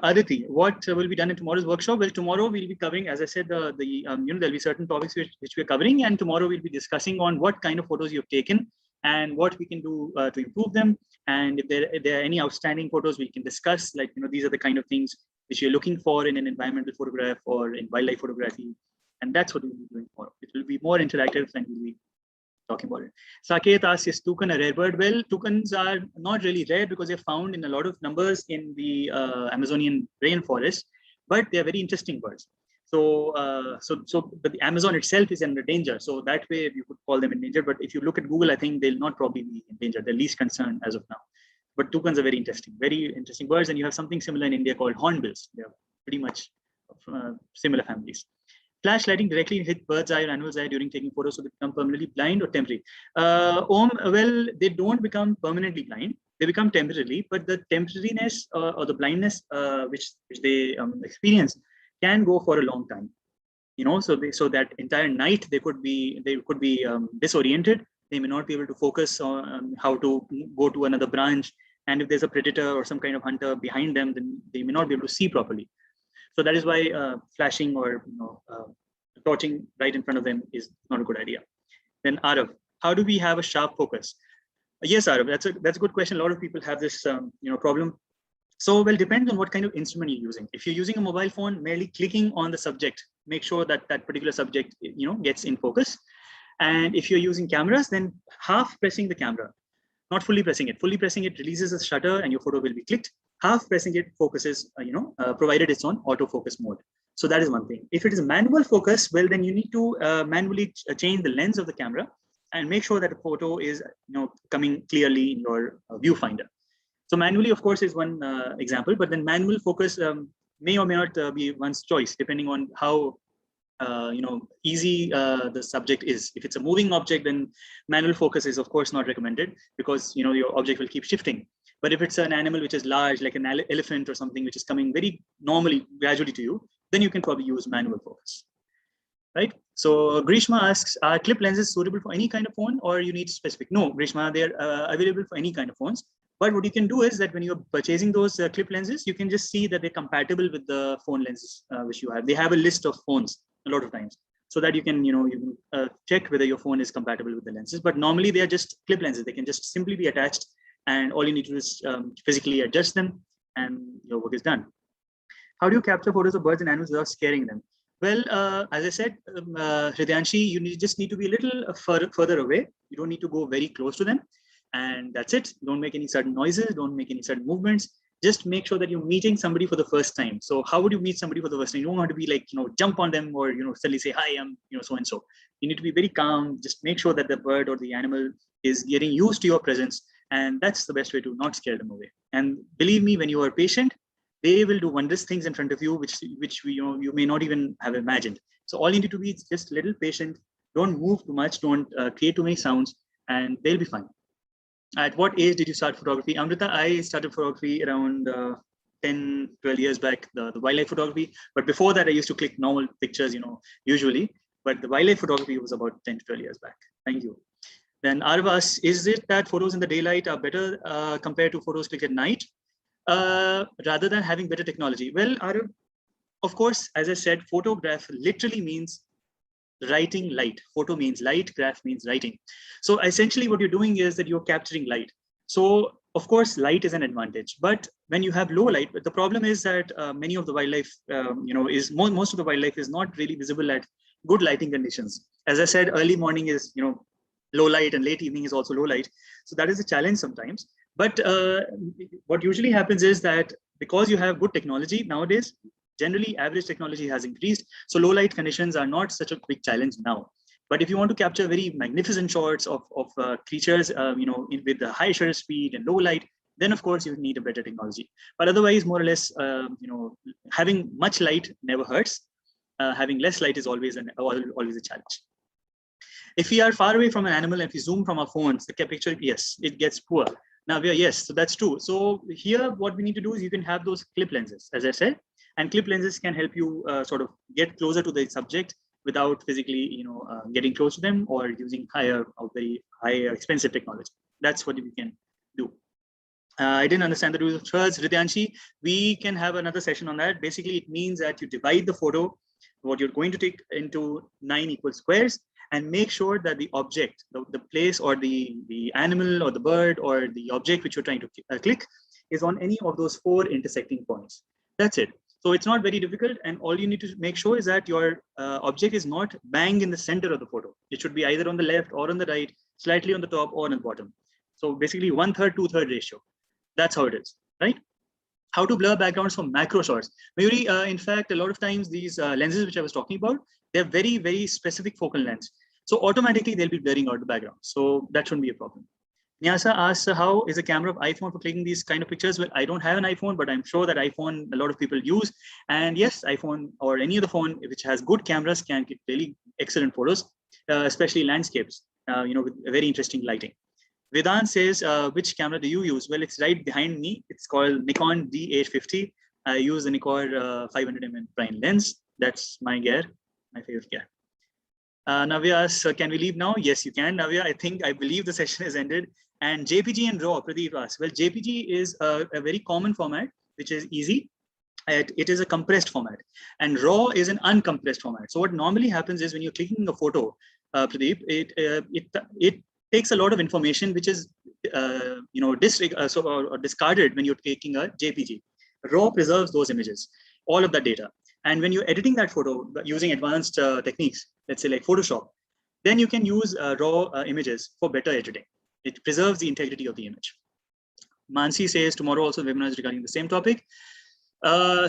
Aditi, what will be done in tomorrow's workshop? Well, tomorrow we'll be covering, as I said, there'll be certain topics which we're covering, and tomorrow we'll be discussing on what kind of photos you've taken and what we can do to improve them. And if there are any outstanding photos, we can discuss, like, these are the kind of things which you're looking for in an environmental photograph or in wildlife photography. And that's what we'll be doing tomorrow. It will be more interactive and we'll be talking about it. Saket asks, is toucan a rare bird? Well, toucans are not really rare because they're found in a lot of numbers in the Amazonian rainforest, but they're very interesting birds. So, but the Amazon itself is under danger. So that way you could call them endangered. But if you look at Google, I think they'll not probably be endangered. They're least concerned as of now. But toucans are very interesting birds. And you have something similar in India called hornbills. They're pretty much similar families. Flash lighting directly hit bird's eye or animal's eye during taking photos, so they become permanently blind or temporary. Well, they don't become permanently blind. They become temporarily, but the temporariness or the blindness which they experience can go for a long time. So that entire night they could be disoriented. They may not be able to focus on how to go to another branch. And if there's a predator or some kind of hunter behind them, then they may not be able to see properly. So that is why flashing or torching right in front of them is not a good idea. Then Arav, how do we have a sharp focus? Yes, Arav, that's a good question. A lot of people have this problem. So, well, depends on what kind of instrument you're using. If you're using a mobile phone, merely clicking on the subject, make sure that that particular subject gets in focus. And if you're using cameras, then half pressing the camera, not fully pressing it. Fully pressing it releases a shutter and your photo will be clicked. Half pressing it focuses, provided it's on autofocus mode. So that is one thing. If it is manual focus, well, then you need to manually change the lens of the camera and make sure that the photo is coming clearly in your viewfinder. So manually, of course, is one example, but then manual focus may or may not be one's choice, depending on how easy the subject is. If it's a moving object, then manual focus is of course not recommended because your object will keep shifting. But if it's an animal which is large, like an elephant or something which is coming very normally, gradually to you, then you can probably use manual focus, right? So Grishma asks, are clip lenses suitable for any kind of phone or you need specific? No, Grishma, they're available for any kind of phones. But what you can do is that when you're purchasing those clip lenses, you can just see that they're compatible with the phone lenses which you have. They have a list of phones a lot of times. so that you can, check whether your phone is compatible with the lenses. But normally they are just clip lenses. They can just simply be attached, and all you need to do is physically adjust them, and your work is done. How do you capture photos of birds and animals without scaring them? Well, as I said, Hridyanshi, just need to be a little further away. You don't need to go very close to them. And that's it. Don't make any sudden noises. Don't make any sudden movements. Just make sure that you're meeting somebody for the first time. So how would you meet somebody for the first time? You don't want to be like, jump on them or, suddenly say, hi, I'm, so-and-so. You need to be very calm. Just make sure that the bird or the animal is getting used to your presence. And that's the best way to not scare them away. And believe me, when you are patient, they will do wondrous things in front of you, which you may not even have imagined. So all you need to be is just a little patient. Don't move too much. Don't create too many sounds, and they'll be fine. At what age did you start photography? Amrita, I started photography around 10, 12 years back, the wildlife photography. But before that, I used to click normal pictures, usually. But the wildlife photography was about 10 to 12 years back. Thank you. Then Arvas, is it that photos in the daylight are better compared to photos clicked at night? Rather than having better technology? Well, Arv, of course, as I said, photograph literally means writing light. Photo means light, graph means writing. So essentially what you're doing is that you're capturing light. So of course, light is an advantage, but when you have low light, the problem is that many of the wildlife, most of the wildlife is not really visible at good lighting conditions. As I said, early morning is, low light, and late evening is also low light. So that is a challenge sometimes. But what usually happens is that because you have good technology nowadays, generally average technology has increased. So low light conditions are not such a big challenge now. But if you want to capture very magnificent shots of creatures, with the high shutter speed and low light, then of course you need a better technology. But otherwise, more or less, having much light never hurts. Having less light is always a challenge. If we are far away from an animal and if we zoom from our phones, the picture, yes, it gets poor. Now yes, so that's true. So here, what we need to do is you can have those clip lenses, as I said, and clip lenses can help you sort of get closer to the subject without physically, getting close to them or using very high expensive technology. That's what we can do. I didn't understand the rules of thirds, Hridyanshi. We can have another session on that. Basically, it means that you divide the photo, what you're going to take, into 9 equal squares, and make sure that the object, the place or the animal or the bird or the object which you're trying to click is on any of those 4 intersecting points. That's it. So it's not very difficult, and all you need to make sure is that your object is not bang in the center of the photo. It should be either on the left or on the right, slightly on the top or on the bottom. So basically 1/3, 2/3 ratio. That's how it is, right? How to blur backgrounds for macro shots. Mayuri, in fact, a lot of times these lenses which I was talking about, they're very, very specific focal lengths. So automatically they'll be blurring out the background. So that shouldn't be a problem. Nyasa asks, how is the camera of iPhone for clicking these kind of pictures? Well, I don't have an iPhone, but I'm sure that iPhone, a lot of people use. And yes, iPhone or any other phone which has good cameras can get really excellent photos, especially landscapes, with very interesting lighting. Vedant says, which camera do you use? Well, it's right behind me. It's called Nikon D850. I use the Nikon 500mm prime lens. That's my gear, my favorite gear. Navya asks, can we leave now? Yes, you can, Navya. I believe the session has ended. And JPG and RAW, Pradeep asks, well, JPG is a very common format, which is easy. It is a compressed format, and RAW is an uncompressed format. So what normally happens is when you're clicking a photo, Pradeep, it takes a lot of information which is discarded when you're taking a JPG. RAW preserves those images, all of that data. And when you're editing that photo using advanced techniques, let's say like Photoshop, then you can use RAW images for better editing. It preserves the integrity of the image. Mansi says tomorrow also webinars regarding the same topic.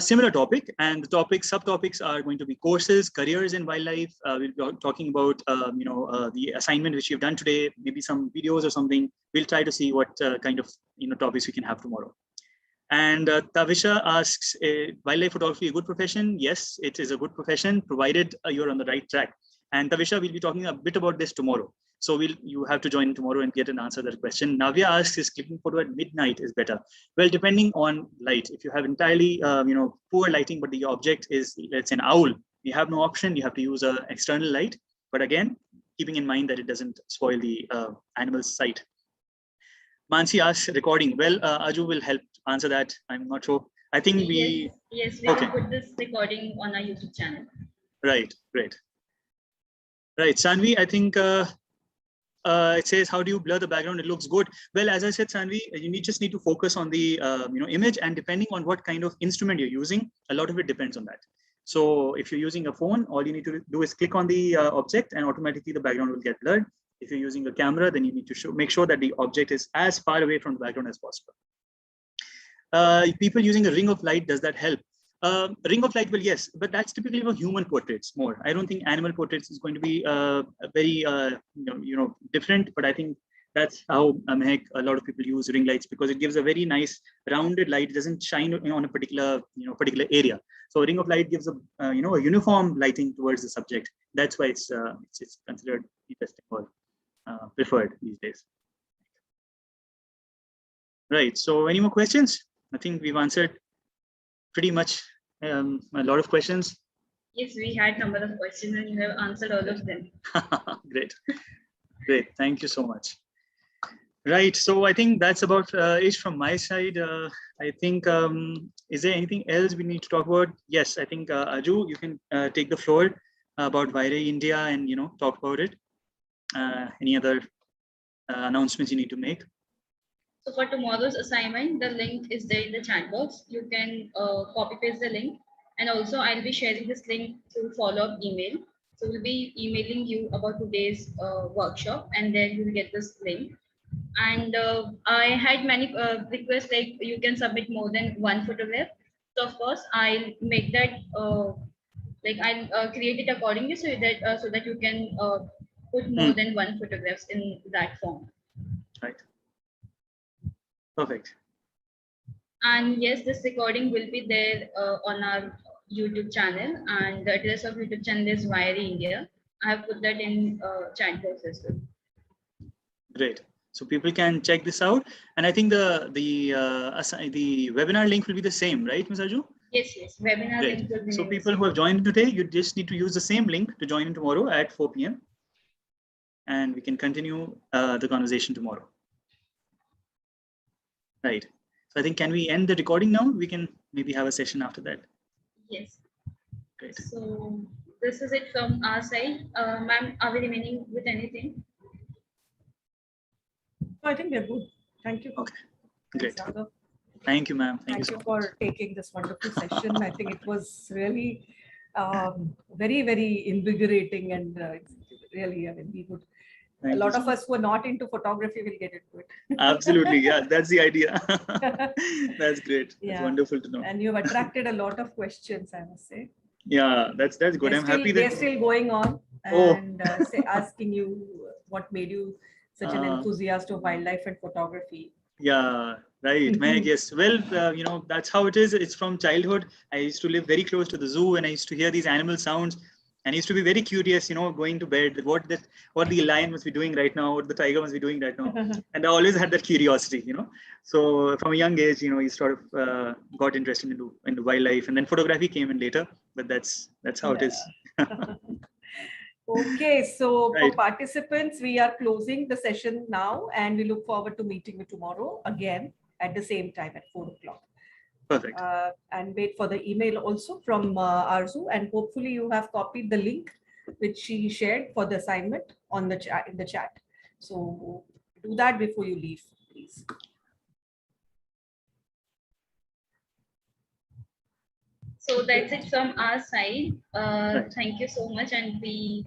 Similar topic, and the subtopics are going to be courses, careers in wildlife. We'll be talking about the assignment which you've done today, maybe some videos or something. We'll try to see what kind of topics we can have tomorrow. And Tavisha asks, wildlife photography a good profession? Yes, it is a good profession, provided you're on the right track. And Tavisha, we'll be talking a bit about this tomorrow. So you have to join tomorrow and get an answer to that question. Navya asks, is clicking photo at midnight is better? Well, depending on light. If you have entirely poor lighting, but the object is, let's say, an owl, you have no option. You have to use an external light. But again, keeping in mind that it doesn't spoil the animal's sight. Mansi asks, recording. Well, Aju will help answer that. I'm not sure. I think Yes, we will put this recording on our YouTube channel. Right, great. Right, Sanvi, I think it says, how do you blur the background? It looks good. Well, as I said, Sanvi, you just need to focus on the image, and depending on what kind of instrument you're using, a lot of it depends on that. So if you're using a phone, all you need to do is click on the object and automatically the background will get blurred. If you're using a camera, then you need to make sure that the object is as far away from the background as possible. People using a ring of light, does that help? Ring of light, well, yes, but that's typically for human portraits more. I don't think animal portraits is going to be very different, but I think that's how a lot of people use ring lights, because it gives a very nice rounded light. It doesn't shine on a particular area. So a ring of light gives a uniform lighting towards the subject. That's why it's considered interesting or preferred these days. Right. So any more questions? I think we've answered pretty much a lot of questions. Yes, we had number of questions and you have answered all of them. Great. Great. Thank you so much. Right. So I think that's about it from my side. I think, is there anything else we need to talk about? Yes, I think Aju, you can take the floor about YRE India and, talk about it. Any other announcements you need to make? So for tomorrow's assignment, the link is there in the chat box. You can copy paste the link, and also I'll be sharing this link through follow-up email. So we'll be emailing you about today's workshop, and then you'll get this link. And I had many requests, like you can submit more than one photograph. So of course I'll make that I'll create it accordingly so that you can put more than one photographs in that form. Right. Perfect. And yes, this recording will be there on our YouTube channel, and the address of YouTube channel is YRE India. I have put that in chat box as well. Great. So people can check this out, and I think the webinar link will be the same, right, Ms. Aju? Yes, yes. Webinar link will be. So people who have joined today, you just need to use the same link to join in tomorrow at 4 p.m. and we can continue the conversation tomorrow. Right. So I think, can we end the recording now? We can maybe have a session after that. Yes. Great. So this is it from our side. Ma'am, are we remaining with anything? I think we're good. Thank you. Okay. Great. Thanks, Raghav. Thank you, ma'am. Thank you for taking this wonderful session. I think it was really very, very invigorating, and really, I mean, we would. A lot of us who are not into photography will get into it. Absolutely. Yeah, that's the idea. That's great. Yeah. It's wonderful to know. And you've attracted a lot of questions, I must say. Yeah, that's good. I'm happy that they're still going on and asking you what made you such an enthusiast of wildlife and photography. Yeah, right. Yes. Well, that's how it is. It's from childhood. I used to live very close to the zoo, and I used to hear these animal sounds. And I used to be very curious, going to bed, what the lion must be doing right now, what the tiger must be doing right now. And I always had that curiosity, So from a young age, you sort of got interested into wildlife, and then photography came in later. But that's how it is. Okay, so for participants, we are closing the session now, and we look forward to meeting you tomorrow again at the same time at 4 o'clock. Perfect. And wait for the email also from Arzu, and hopefully you have copied the link which she shared for the assignment on the chat in the chat. So do that before you leave, please. So that's it from our side. Thank you so much, and we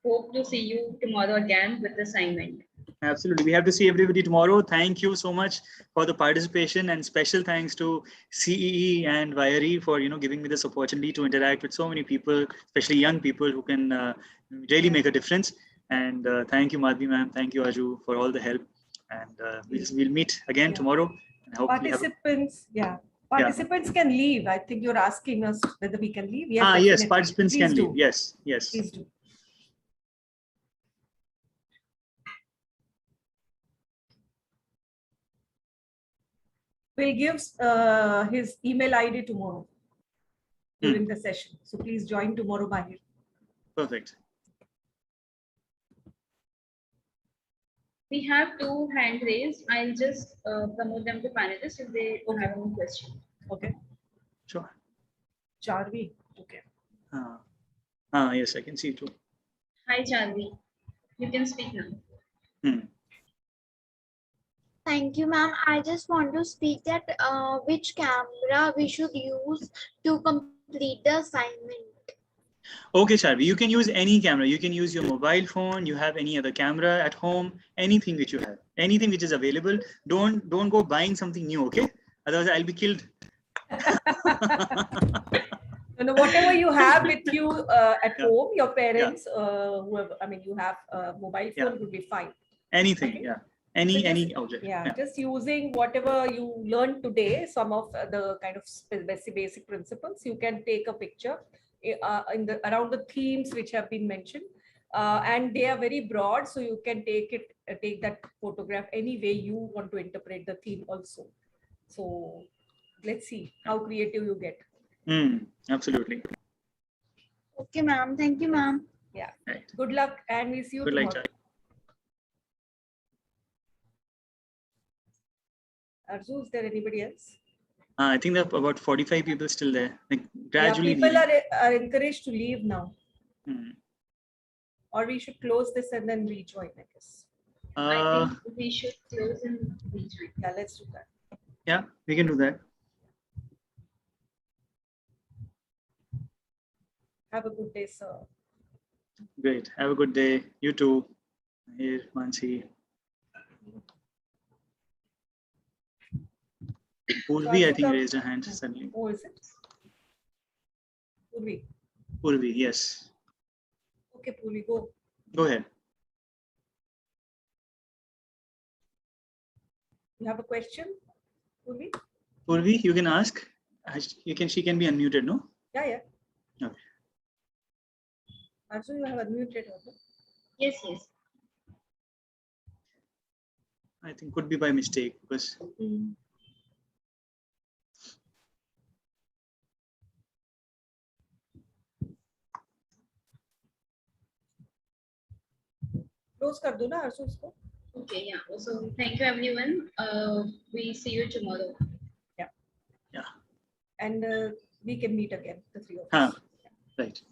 hope to see you tomorrow again with the assignment. Absolutely. We have to see everybody tomorrow. Thank you so much for the participation, and special thanks to CEE and YRE for, giving me this opportunity to interact with so many people, especially young people who can really make a difference. And thank you, Madhvi ma'am. Thank you, Aju, for all the help. And we'll meet again tomorrow. And participants, participants can leave. I think you're asking us whether we can leave. Yes, yes, participants can leave. Yes, yes. Please do. We'll give his email ID tomorrow during the session. So please join tomorrow, Mahir. Perfect. We have 2 hand raised. I'll just promote them to panelists if they have any question. Okay. Sure. Charvi. Okay. Yes, I can see it too. Hi, Charvi. You can speak now. Hmm. Thank you, ma'am. I just want to speak that which camera we should use to complete the assignment. Okay, Sharvi, you can use any camera. You can use your mobile phone. You have any other camera at home, anything which you have, anything which is available. Don't go buying something new, okay? Otherwise, I'll be killed. No, whatever you have with you at Yeah. home, your parents, whoever, I mean, you have a mobile phone Yeah. would be fine. Anything, Okay. yeah. So Any just, object. yeah, just using whatever you learned today, some of the kind of basic principles, you can take a picture in the around the themes which have been mentioned, and they are very broad, so you can take that photograph any way you want to interpret the theme also. So let's see how creative you get. Absolutely. Okay, ma'am. Thank you, ma'am. Yeah. Right. Good luck, and we'll see you Good luck, tomorrow. Arzu, is there anybody else? I think there are about 45 people still there. Like gradually. Yeah, people leaving. are encouraged to leave now. Hmm. Or we should close this and then rejoin, I guess. I think we should close and rejoin. Yeah, let's do that. Yeah, we can do that. Have a good day, sir. Great. Have a good day. You too. Here, Mansi. Purvi, I think, raised her hand suddenly. Oh, is it? Purvi. Purvi, yes. Okay, Purvi, go. Go ahead. You have a question, Purvi? Purvi, you can ask. She can be unmuted, no? Yeah, yeah. Okay. Arzu, you have unmuted. Yes, yes. I think could be by mistake because. Close कर दो ना Arzu इसको. Okay, yeah. So thank you, everyone. We see you tomorrow. Yeah. Yeah. And we can meet again, the three of us. Right.